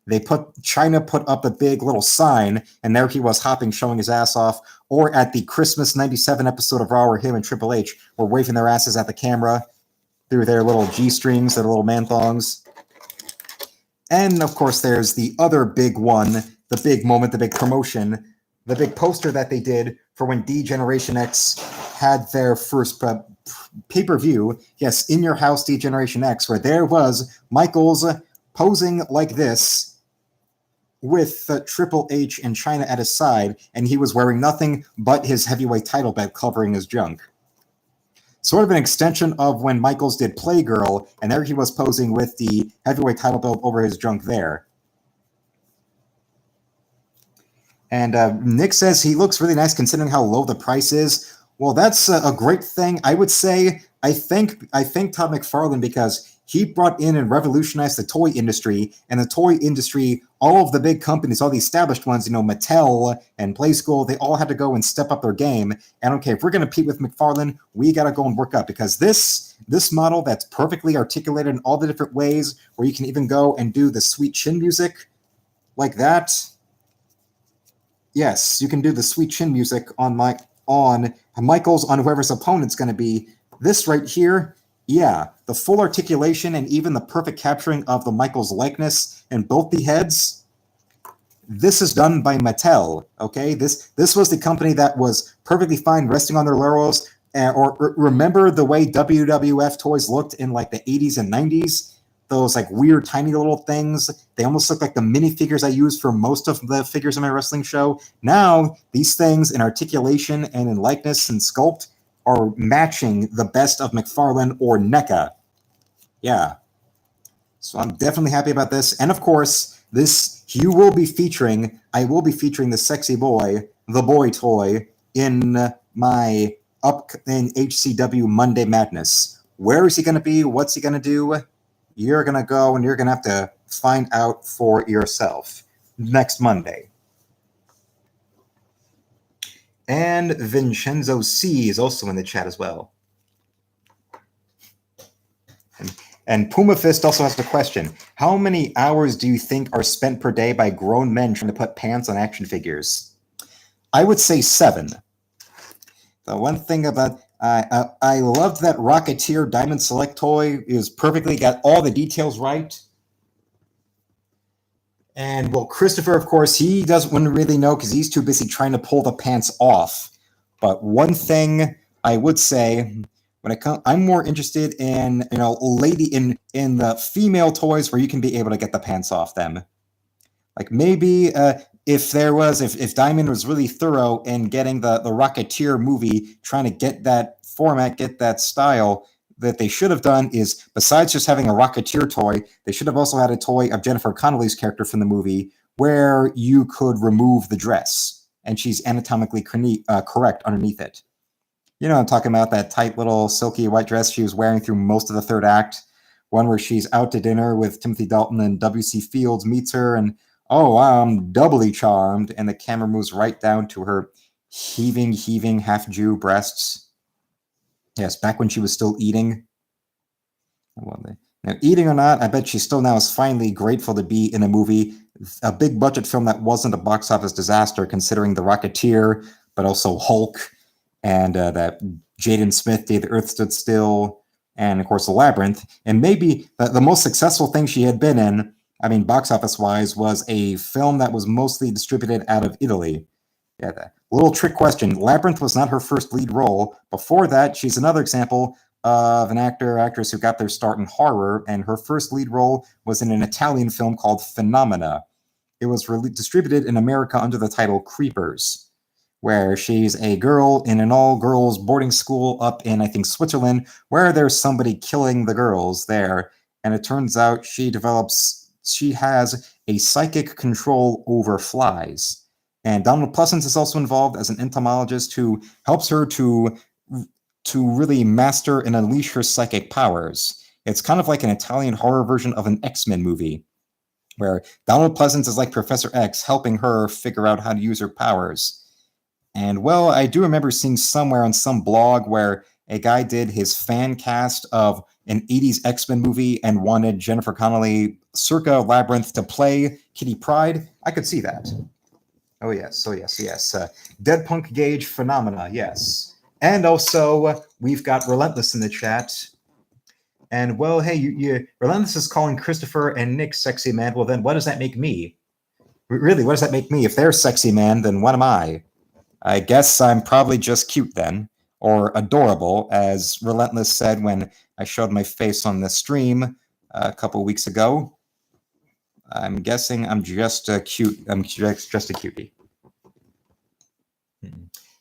China put up a big little sign, and there he was hopping, showing his ass off, or at the Christmas 97 episode of Raw where him and Triple H were waving their asses at the camera through their little G-strings, their little man-thongs. And, of course, there's the other big one, the big moment, the big promotion, the big poster that they did for when D-Generation X had their first pay-per-view. Yes, In Your House, D-Generation X, where there was Michaels posing like this with Triple H and China at his side, and he was wearing nothing but his heavyweight title belt covering his junk. Sort of an extension of when Michaels did Playgirl, and there he was posing with the heavyweight title belt over his junk there. And Nick says he looks really nice considering how low the price is. Well, that's a great thing. I would say I thank Todd McFarlane, because he brought in and revolutionized the toy industry. And the toy industry, all of the big companies, all the established ones, Mattel and Playskool, they all had to go and step up their game. And okay, if we're going to compete with McFarlane, we got to go and work up, because this model that's perfectly articulated in all the different ways, where you can even go and do the sweet chin music like that. Yes, you can do the sweet chin music on Michaels, on whoever's opponent's going to be. This right here, yeah, the full articulation and even the perfect capturing of the Michaels likeness in both the heads. This is done by Mattel, okay? This was the company that was perfectly fine resting on their laurels. Or remember the way WWF toys looked in like the 80s and 90s? Those like weird tiny little things. They almost look like the minifigures I use for most of the figures in my wrestling show. Now, these things in articulation and in likeness and sculpt are matching the best of McFarlane or NECA. Yeah. So I'm definitely happy about this. And of course, I will be featuring the sexy boy, the boy toy, in my up in HCW Monday Madness. Where is he going to be? What's he going to do? You're going to go and you're going to have to find out for yourself next Monday. And Vincenzo C is also in the chat as well. And Puma Fist also has the question. How many hours do you think are spent per day by grown men trying to put pants on action figures? I would say 7. The one thing about I loved that Rocketeer Diamond Select toy. Is perfectly got all the details right. And well, Christopher, of course, he wouldn't really know because he's too busy trying to pull the pants off. But one thing I would say, I'm more interested in lady in the female toys where you can be able to get the pants off them. Like maybe if Diamond was really thorough in getting the Rocketeer movie, trying to get that format, get that style, that they should have done is, besides just having a Rocketeer toy, they should have also had a toy of Jennifer Connelly's character from the movie where you could remove the dress and she's anatomically correct underneath it. You know, I'm talking about that tight little silky white dress she was wearing through most of the third act. One where she's out to dinner with Timothy Dalton and W.C. Fields meets her and, oh, I'm doubly charmed. And the camera moves right down to her heaving half-Jew breasts. Yes, back when she was still eating. Now, eating or not, I bet she still now is finally grateful to be in a movie, a big budget film that wasn't a box office disaster, considering The Rocketeer, but also Hulk, and that Jaden Smith, Day the Earth Stood Still, and of course The Labyrinth. And maybe the most successful thing she had been in, I mean, box office wise, was a film that was mostly distributed out of Italy. Yeah, the little trick question. Labyrinth was not her first lead role. Before that, she's another example of an actress who got their start in horror, and her first lead role was in an Italian film called Phenomena. It was distributed in America under the title Creepers, where she's a girl in an all-girls boarding school up in, I think, Switzerland, where there's somebody killing the girls there. And it turns out she has a psychic control over flies. And Donald Pleasence is also involved as an entomologist who helps her to really master and unleash her psychic powers. It's kind of like an Italian horror version of an X-Men movie, where Donald Pleasence is like Professor X, helping her figure out how to use her powers. And, well, I do remember seeing somewhere on some blog where a guy did his fan cast of an 80s X-Men movie and wanted Jennifer Connelly, circa Labyrinth, to play Kitty Pryde. I could see that. Oh, yes. Dead Punk Gauge Phenomena, yes. And also, we've got Relentless in the chat. And, well, hey, Relentless is calling Christopher and Nick sexy man. Well, then what does that make me? Really, what does that make me? If they're sexy man, then what am I? I guess I'm probably just cute then, or adorable, as Relentless said when I showed my face on the stream a couple weeks ago. I'm guessing I'm just a cute. I'm just a cutie.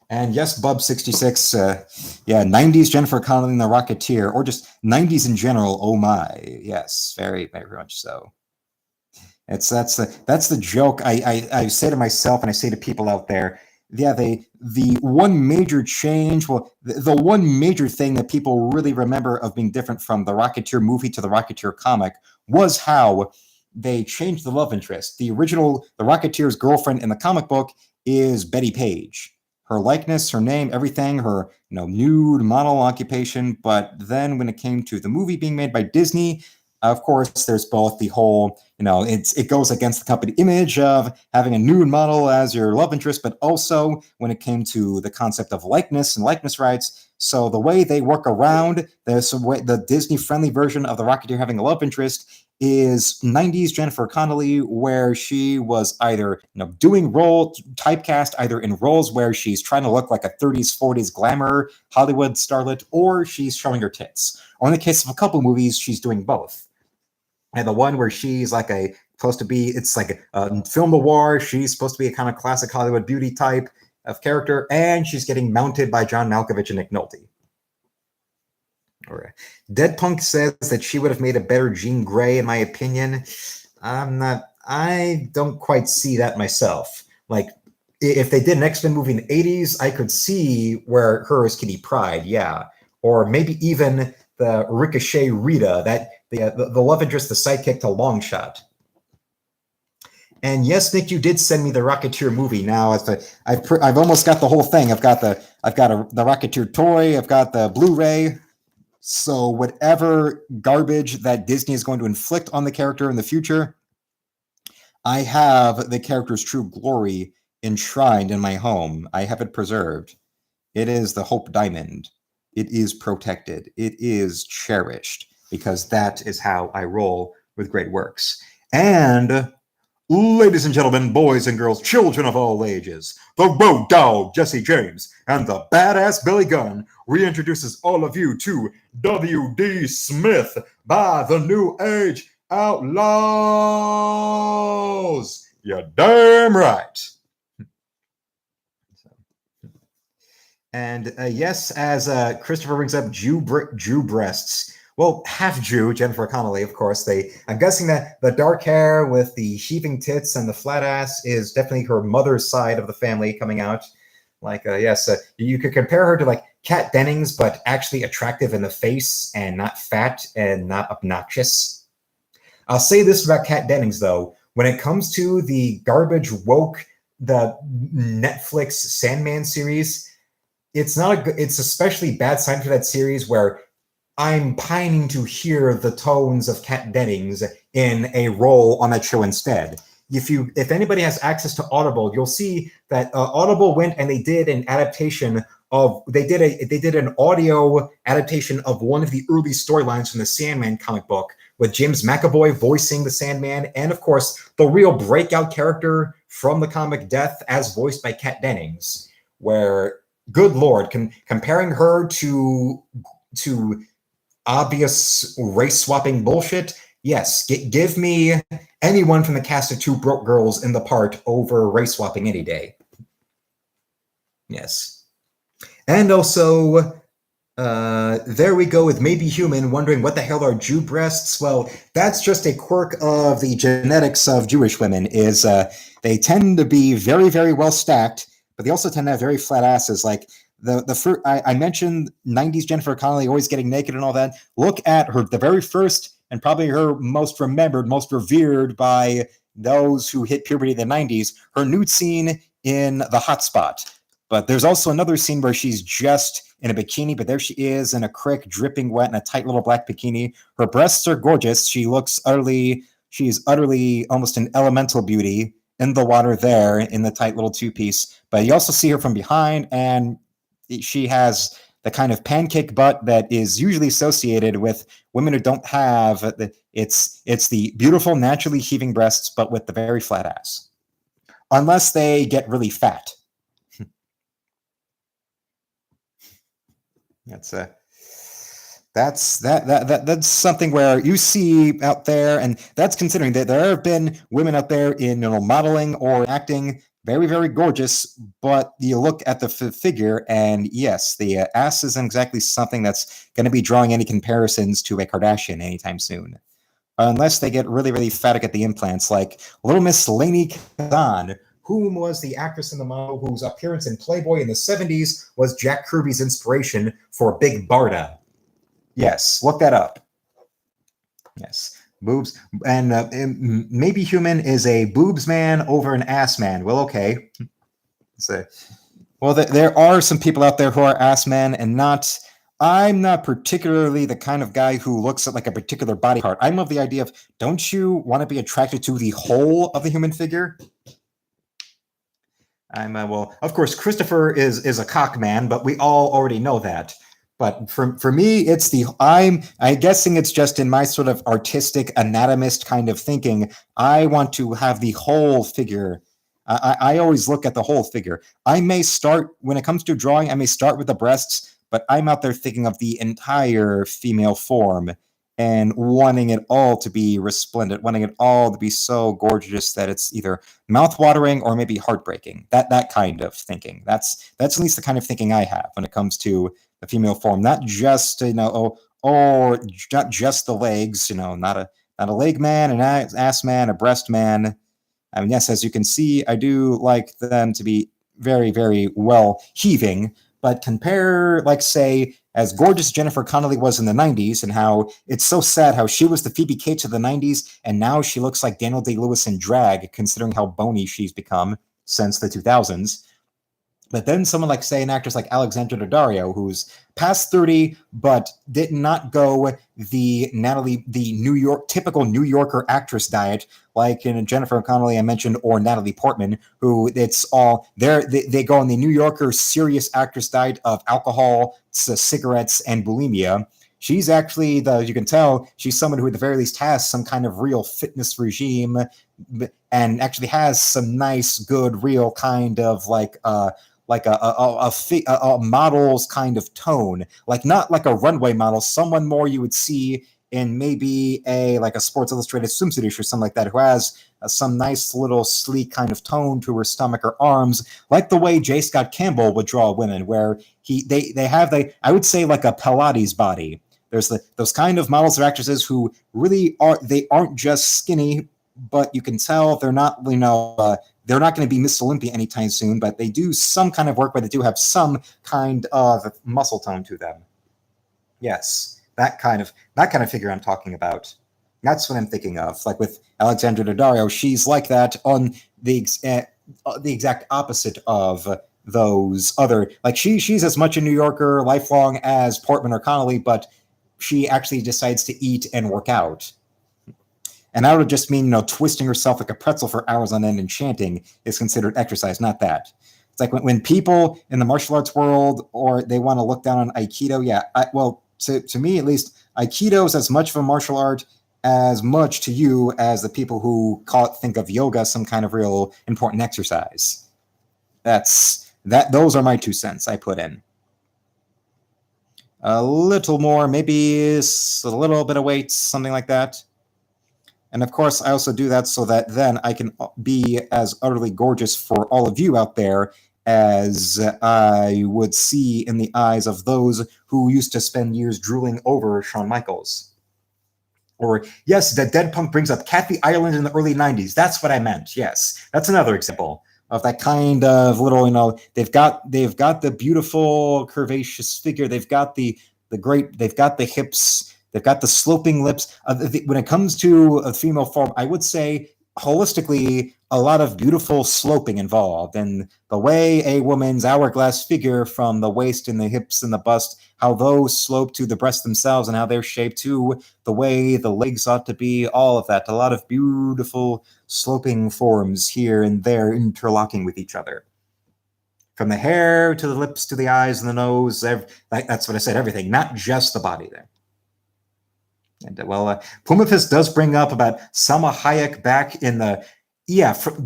And yes, Bub66, 90s Jennifer Connelly and The Rocketeer, or just 90s in general. Oh my, yes, very, very much so. That's the joke I say to myself and I say to people out there. Yeah, the one major change, the one major thing that people really remember of being different from the Rocketeer movie to the Rocketeer comic was how they changed the love interest. The Rocketeer's girlfriend in the comic book is Betty Page. Her likeness, her name, everything, her nude model occupation. But then when it came to the movie being made by Disney, of course, there's both the whole, it goes against the company image of having a nude model as your love interest, but also when it came to the concept of likeness and likeness rights. So the way they work around the Disney-friendly version of the Rocketeer having a love interest is 90s Jennifer Connelly, where she was either doing role typecast either in roles where she's trying to look like a 30s, 40s glamour Hollywood starlet, or she's showing her tits. Or in the case of a couple movies, she's doing both. And the one where she's like it's like a film noir. She's supposed to be a kind of classic Hollywood beauty type of character, and she's getting mounted by John Malkovich and Nick Nolte. All right. Dead Punk says that she would have made a better Jean Grey, in my opinion. I don't quite see that myself. Like, if they did an X-Men movie in the 80s, I could see where her is Kitty Pryde, yeah. Or maybe even the Ricochet Rita, that the love interest, the sidekick to Longshot. And yes, Nick, you did send me the Rocketeer movie. Now I've almost got the whole thing. I've got the Rocketeer toy. I've got the Blu-ray. So whatever garbage that Disney is going to inflict on the character in the future, I have the character's true glory enshrined in my home. I have it preserved. It is the Hope Diamond. It is protected. It is cherished, because that is how I roll with great works. And ladies and gentlemen, boys and girls, children of all ages, the road dog Jesse James and the badass Billy Gunn reintroduces all of you to W.D. Smith by the New Age Outlaws. You're damn right. And yes, as Christopher brings up, Jew breasts. Well, half Jew, Jennifer Connelly, of course. I'm guessing that the dark hair with the heaving tits and the flat ass is definitely her mother's side of the family coming out. Like, yes, you could compare her to like Kat Dennings, but actually attractive in the face and not fat and not obnoxious. I'll say this about Kat Dennings, though. When it comes to the garbage woke, the Netflix Sandman series, it's especially bad sign for that series where I'm pining to hear the tones of Kat Dennings in a role on that show instead. If anybody has access to Audible, you'll see that Audible went and they did an adaptation of they did an audio adaptation of one of the early storylines from the Sandman comic book with James McAvoy voicing the Sandman, and of course the real breakout character from the comic Death as voiced by Kat Dennings, where good Lord, comparing her to obvious race swapping bullshit. Yes, give me anyone from the cast of Two Broke Girls in the part over race swapping any day. Yes. And also, there we go with Maybe Human wondering what the hell are Jew breasts. Well, that's just a quirk of the genetics of Jewish women, is they tend to be very, very well stacked, but they also tend to have very flat asses. Like I mentioned 90s Jennifer Connelly always getting naked and all that. Look at her, the very first and probably her most remembered, most revered by those who hit puberty in the 90s, her nude scene in The Hot Spot. But there's also another scene where she's just in a bikini, but there she is in a creek, dripping wet in a tight little black bikini. Her breasts are gorgeous. She's utterly almost an elemental beauty in the water there in the tight little two-piece. But you also see her from behind, and she has the kind of pancake butt that is usually associated with women who don't have it's the beautiful, naturally heaving breasts, but with the very flat ass, unless they get really fat. That's something where you see out there, and that's considering that there have been women out there in modeling or acting very, very gorgeous, but you look at the figure, and yes, the ass isn't exactly something that's going to be drawing any comparisons to a Kardashian anytime soon, unless they get really, really fat at the implants, like Little Miss Lainey Kazan, whom was the actress in the model whose appearance in Playboy in the 70s was Jack Kirby's inspiration for Big Barda. Yes, look that up. Yes. Boobs. And Maybe Human is a boobs man over an ass man. Well, okay. Well, there are some people out there who are ass men, and I'm not particularly the kind of guy who looks at like a particular body part. I'm of the idea of, don't you want to be attracted to the whole of the human figure? Well, of course, Christopher is a cock man, but we all already know that. But for me, I'm guessing it's just in my sort of artistic anatomist kind of thinking. I want to have the whole figure. I always look at the whole figure. I may start, when it comes to drawing, I may start with the breasts, but I'm out there thinking of the entire female form and wanting it all to be resplendent, wanting it all to be so gorgeous that it's either mouth-watering or maybe heartbreaking. That kind of thinking. That's at least the kind of thinking I have when it comes to the female form. Not just not just the legs. Not a leg man, an ass man, a breast man. I mean, yes, as you can see, I do like them to be very, very well heaving, but compare, like, say, as gorgeous Jennifer Connelly was in the 90s, and how it's so sad how she was the Phoebe Cates of the 90s, and now she looks like Daniel Day-Lewis in drag, considering how bony she's become since the 2000s. But then someone like, say, an actress like Alexandra Daddario, who's past 30, but did not go the typical New Yorker actress diet, like in Jennifer Connelly I mentioned, or Natalie Portman, who it's all they go on the New Yorker serious actress diet of alcohol, cigarettes, and bulimia. She's actually, you can tell, she's someone who at the very least has some kind of real fitness regime, and actually has some nice, good, real kind of like a model's kind of tone, like not like a runway model, someone more you would see in maybe a Sports Illustrated swimsuit issue or something like that, who has some nice little sleek kind of tone to her stomach or arms, like the way J. Scott Campbell would draw women, where they have I would say like a Pilates body. There's those kind of models or actresses who really aren't just skinny, but you can tell they're not, they're not going to be Miss Olympia anytime soon, but they do some kind of work where they do have some kind of muscle tone to them. Yes, that kind of figure I'm talking about. That's what I'm thinking of. Like with Alexandra Daddario, she's like that on the exact opposite of those other. Like she's as much a New Yorker lifelong as Portman or Connelly, but she actually decides to eat and work out. And that would just mean, twisting herself like a pretzel for hours on end and chanting is considered exercise, not that. It's like when people in the martial arts world, or they want to look down on Aikido, to me at least, Aikido is as much of a martial art as much to you as the people who think of yoga as some kind of real important exercise. Those are my 2 cents I put in. A little more, maybe a little bit of weight, something like that. And of course, I also do that so that then I can be as utterly gorgeous for all of you out there as I would see in the eyes of those who used to spend years drooling over Shawn Michaels. Or, yes, that Dead Punk brings up Kathy Ireland in the early 90s. That's what I meant. Yes, that's another example of that kind of little, they've got the beautiful curvaceous figure. They've got the hips. They've got the sloping lips. When it comes to a female form, I would say holistically a lot of beautiful sloping involved. And the way a woman's hourglass figure from the waist and the hips and the bust, how those slope to the breasts themselves and how they're shaped to the way the legs ought to be, all of that. A lot of beautiful sloping forms here and there interlocking with each other. From the hair to the lips to the eyes and the nose, that's what I said, everything, not just the body there. And Plumafist does bring up about Salma Hayek back in the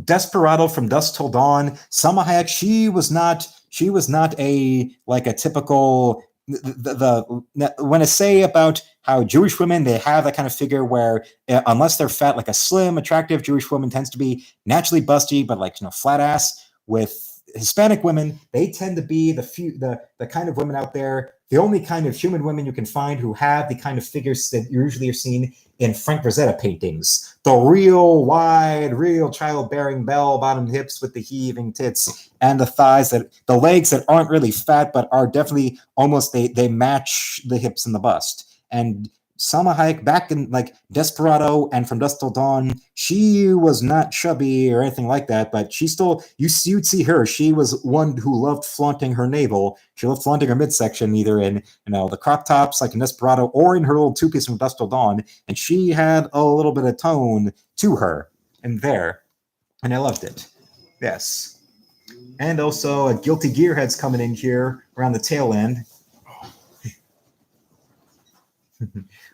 Desperado from Dusk Till Dawn. Salma Hayek, she was not a typical when I say about how Jewish women, they have that kind of figure where unless they're fat, like a slim, attractive Jewish woman tends to be naturally busty, but flat ass. With Hispanic women, they tend to be the kind of women out there, the only kind of human women you can find who have the kind of figures that usually are seen in Frank Frazetta paintings. The real wide, real childbearing bell-bottom hips with the heaving tits and the thighs, the legs that aren't really fat but are definitely almost, they match the hips and the bust. And Salma Hayek, back in Desperado and From Dusk Till Dawn, she was not chubby or anything like that, but she still, you'd see her. She was one who loved flaunting her navel. She loved flaunting her midsection, either in the crop tops like in Desperado or in her little two-piece From Dusk Till Dawn, and she had a little bit of tone to her in there, and I loved it. Yes. And also Guilty Gearhead's coming in here around the tail end.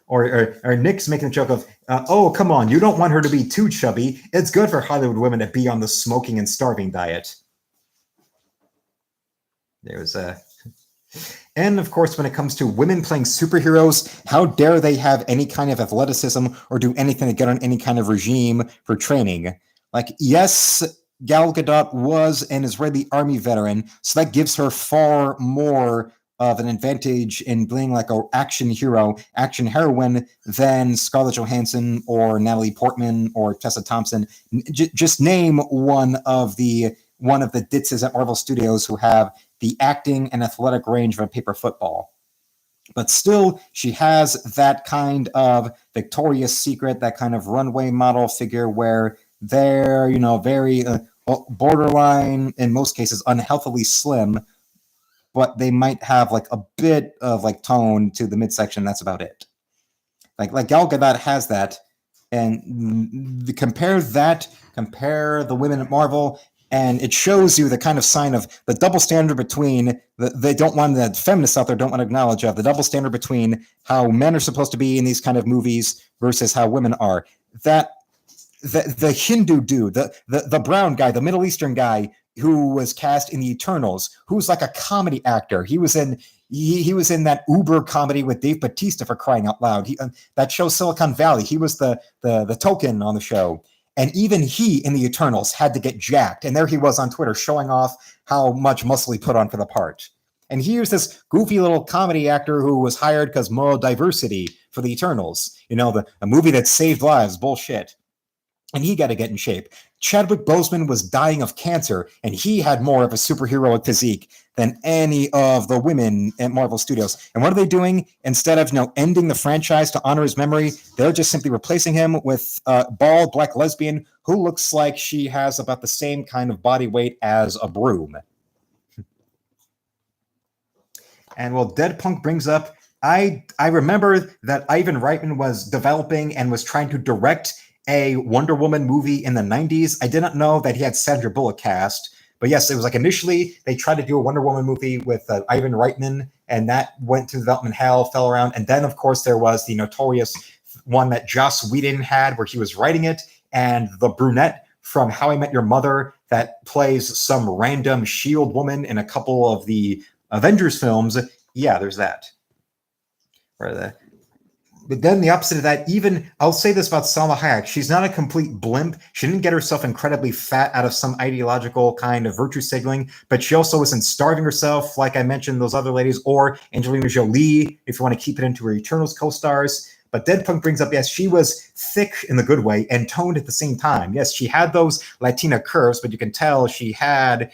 Or Nick's making a joke of, oh, come on, you don't want her to be too chubby. It's good for Hollywood women to be on the smoking and starving diet. There's and of course, when it comes to women playing superheroes, how dare they have any kind of athleticism or do anything to get on any kind of regime for training? Yes, Gal Gadot was an Israeli army veteran, so that gives her far more of an advantage in being like a action hero, action heroine than Scarlett Johansson or Natalie Portman or Tessa Thompson. Just name one of the ditzes at Marvel Studios who have the acting and athletic range of a paper football. But still, she has that kind of Victoria's Secret, that kind of runway model figure where they're, very borderline, in most cases, unhealthily slim, but they might have like a bit of like tone to the midsection. That's about it. Like Gal Gadot has that, and compare the women at Marvel, and it shows you the kind of sign of the double standard between the feminists out there don't want to acknowledge of the double standard between how men are supposed to be in these kind of movies versus how women are. That the Hindu dude, the brown guy, the Middle Eastern guy who was cast in the Eternals, who's like a comedy actor. He was in that Uber comedy with Dave Bautista, for crying out loud. That show Silicon Valley. He was the token on the show. And even he in the Eternals had to get jacked. And there he was on Twitter showing off how much muscle he put on for the part. And here's this goofy little comedy actor who was hired because more diversity for the Eternals. A movie that saved lives, bullshit. And he got to get in shape. Chadwick Boseman was dying of cancer, and he had more of a superheroic physique than any of the women at Marvel Studios. And what are they doing? Instead of ending the franchise to honor his memory, they're just simply replacing him with a bald black lesbian who looks like she has about the same kind of body weight as a broom. And Dead Punk brings up, I remember that Ivan Reitman was developing and was trying to direct a Wonder Woman movie in the 90s. I didn't know that he had Sandra Bullock cast, but yes, it was like initially they tried to do a Wonder Woman movie with Ivan Reitman, and that went to development hell, fell around. And then, of course, there was the notorious one that Joss Whedon had where he was writing it, and the brunette from How I Met Your Mother that plays some random S.H.I.E.L.D. woman in a couple of the Avengers films. Yeah, there's that. But then the opposite of that, even, I'll say this about Salma Hayek, she's not a complete blimp. She didn't get herself incredibly fat out of some ideological kind of virtue signaling, but she also wasn't starving herself, like I mentioned, those other ladies, or Angelina Jolie, if you want to keep it into her Eternals co-stars. But Dead Punk brings up, yes, she was thick in the good way and toned at the same time. Yes, she had those Latina curves, but you can tell she had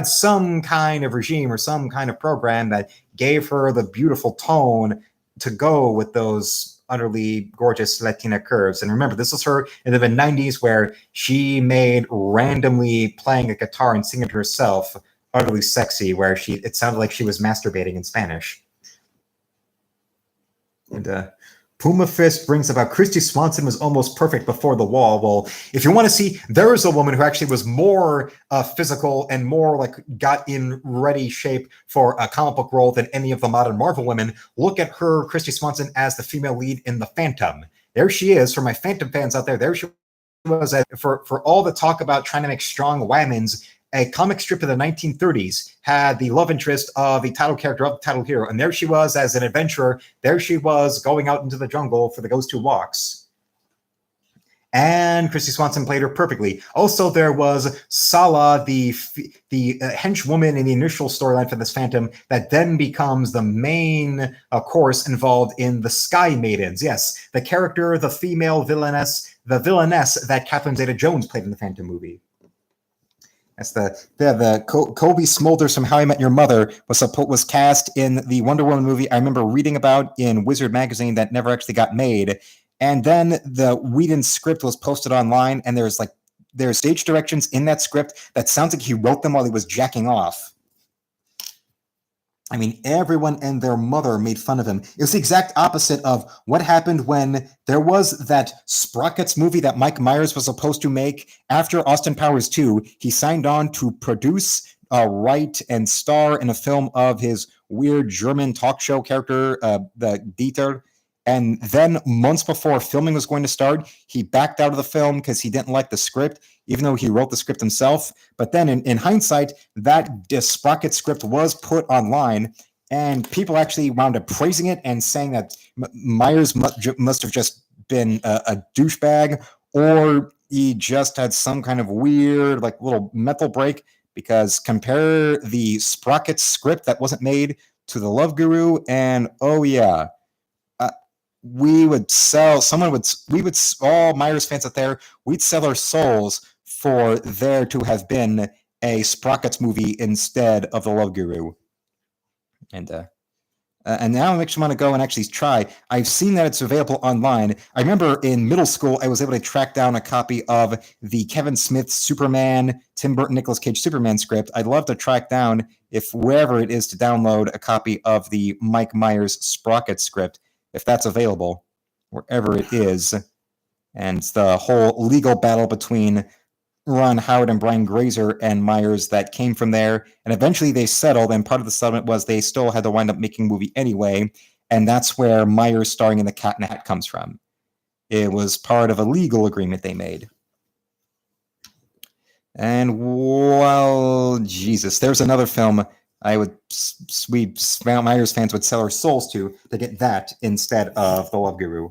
some kind of regime or some kind of program that gave her the beautiful tone to go with those utterly gorgeous Latina curves. And remember, this was her in the mid-90s where she made randomly playing a guitar and singing to herself utterly sexy, where it sounded like she was masturbating in Spanish. And Puma Fist brings about Christy Swanson was almost perfect before the wall. Well, if you want to see, there is a woman who actually was more physical and more like got in ready shape for a comic book role than any of the modern Marvel women. Look at her, Christy Swanson, as the female lead in The Phantom. There she is. For my Phantom fans out there, there she was. For all the talk about trying to make strong whammies, a comic strip of the 1930s had the love interest of the title character of the title hero. And there she was as an adventurer. There she was going out into the jungle for the Ghost Who Walks. And Christy Swanson played her perfectly. Also, there was Sala, the henchwoman in the initial storyline for this Phantom that then becomes the main course involved in the Sky Maidens. Yes, the character, the female villainess, that Catherine Zeta-Jones played in the Phantom movie. That's the Kobe Smulders from How I Met Your Mother was cast in the Wonder Woman movie I remember reading about in Wizard magazine that never actually got made. And then the Whedon script was posted online, and there's stage directions in that script that sounds like he wrote them while he was jacking off. I mean, everyone and their mother made fun of him. It was the exact opposite of what happened when there was that Sprockets movie that Mike Myers was supposed to make after Austin Powers 2. He signed on to produce, write, and star in a film of his weird German talk show character, the Dieter. And then months before filming was going to start, he backed out of the film because he didn't like the script, even though he wrote the script himself. But then in hindsight, that Sprocket script was put online, and people actually wound up praising it and saying that Myers must have just been a douchebag, or he just had some kind of weird little mental break. because compare the Sprocket script that wasn't made to the Love Guru, and oh yeah, we would sell. All Myers fans out there, we'd sell our souls for there to have been a Sprockets movie instead of the Love Guru. And now I actually want to go and actually try. I've seen that it's available online. I remember in middle school, I was able to track down a copy of the Kevin Smith Superman, Tim Burton, Nicolas Cage Superman script. I'd love to track down, if wherever it is to download, a copy of the Mike Myers Sprocket script, if that's available, wherever it is. And the whole legal battle between Ron Howard and Brian Grazer and Myers that came from there, and eventually they settled, and part of the settlement was they still had to wind up making a movie anyway, and that's where Myers starring in The Cat in the Hat comes from. It was part of a legal agreement they made. And, well, Jesus, there's another film Myers fans would sell our souls to get that instead of The Love Guru.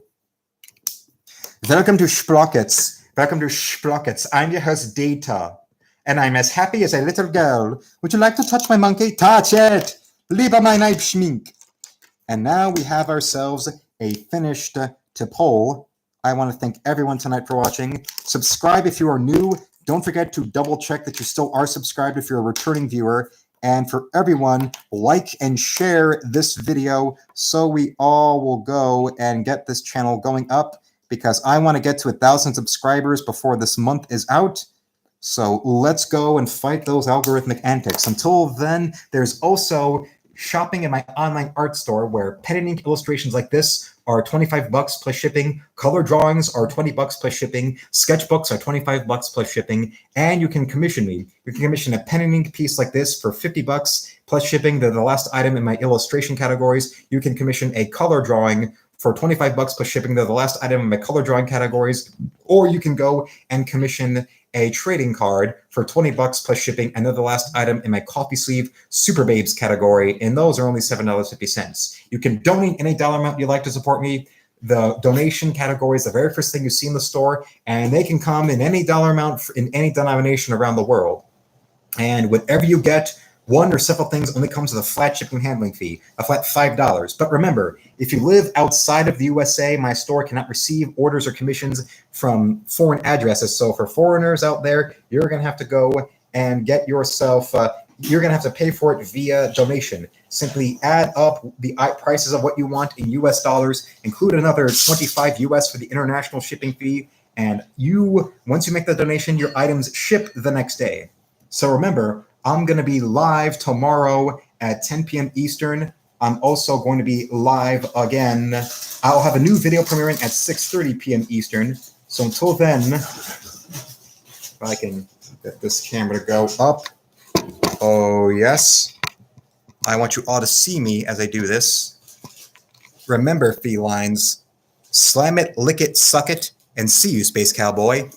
Welcome to Sprockets. Welcome to Sprockets. I'm your host, Data, and I'm as happy as a little girl. Would you like to touch my monkey? Touch it! Lieber mein Schmink. And now we have ourselves a finished to poll. I want to thank everyone tonight for watching. Subscribe if you are new. Don't forget to double check that you still are subscribed if you're a returning viewer. And for everyone, like and share this video so we all will go and get this channel going up, because I want to get to 1,000 subscribers before this month is out. So let's go and fight those algorithmic antics. Until then, there's also shopping in my online art store where pen and ink illustrations like this are $25 plus shipping. Color drawings are $20 plus shipping. Sketchbooks are $25 plus shipping. And you can commission me. You can commission a pen and ink piece like this for $50 plus shipping. They're the last item in my illustration categories. You can commission a color drawing for $25 plus shipping. They're the last item in my color drawing categories. Or you can go and commission a trading card for $20 plus shipping, and they're the last item in my coffee sleeve Super Babes category, and those are only $7.50. You can donate any dollar amount you'd like to support me. The donation category is the very first thing you see in the store, and they can come in any dollar amount in any denomination around the world. And whatever you get, one or several things only comes with a flat shipping handling fee, a flat $5. But remember, if you live outside of the USA, my store cannot receive orders or commissions from foreign addresses. So for foreigners out there, you're going to have to go and get yourself, you're going to have to pay for it via donation. Simply add up the prices of what you want in US dollars, include another 25 US for the international shipping fee, and once you make the donation, your items ship the next day. So remember, I'm going to be live tomorrow at 10 p.m. Eastern. I'm also going to be live again. I'll have a new video premiering at 6:30 p.m. Eastern. So until then, if I can get this camera to go up. Oh, yes. I want you all to see me as I do this. Remember, felines, slam it, lick it, suck it, and see you, Space Cowboy.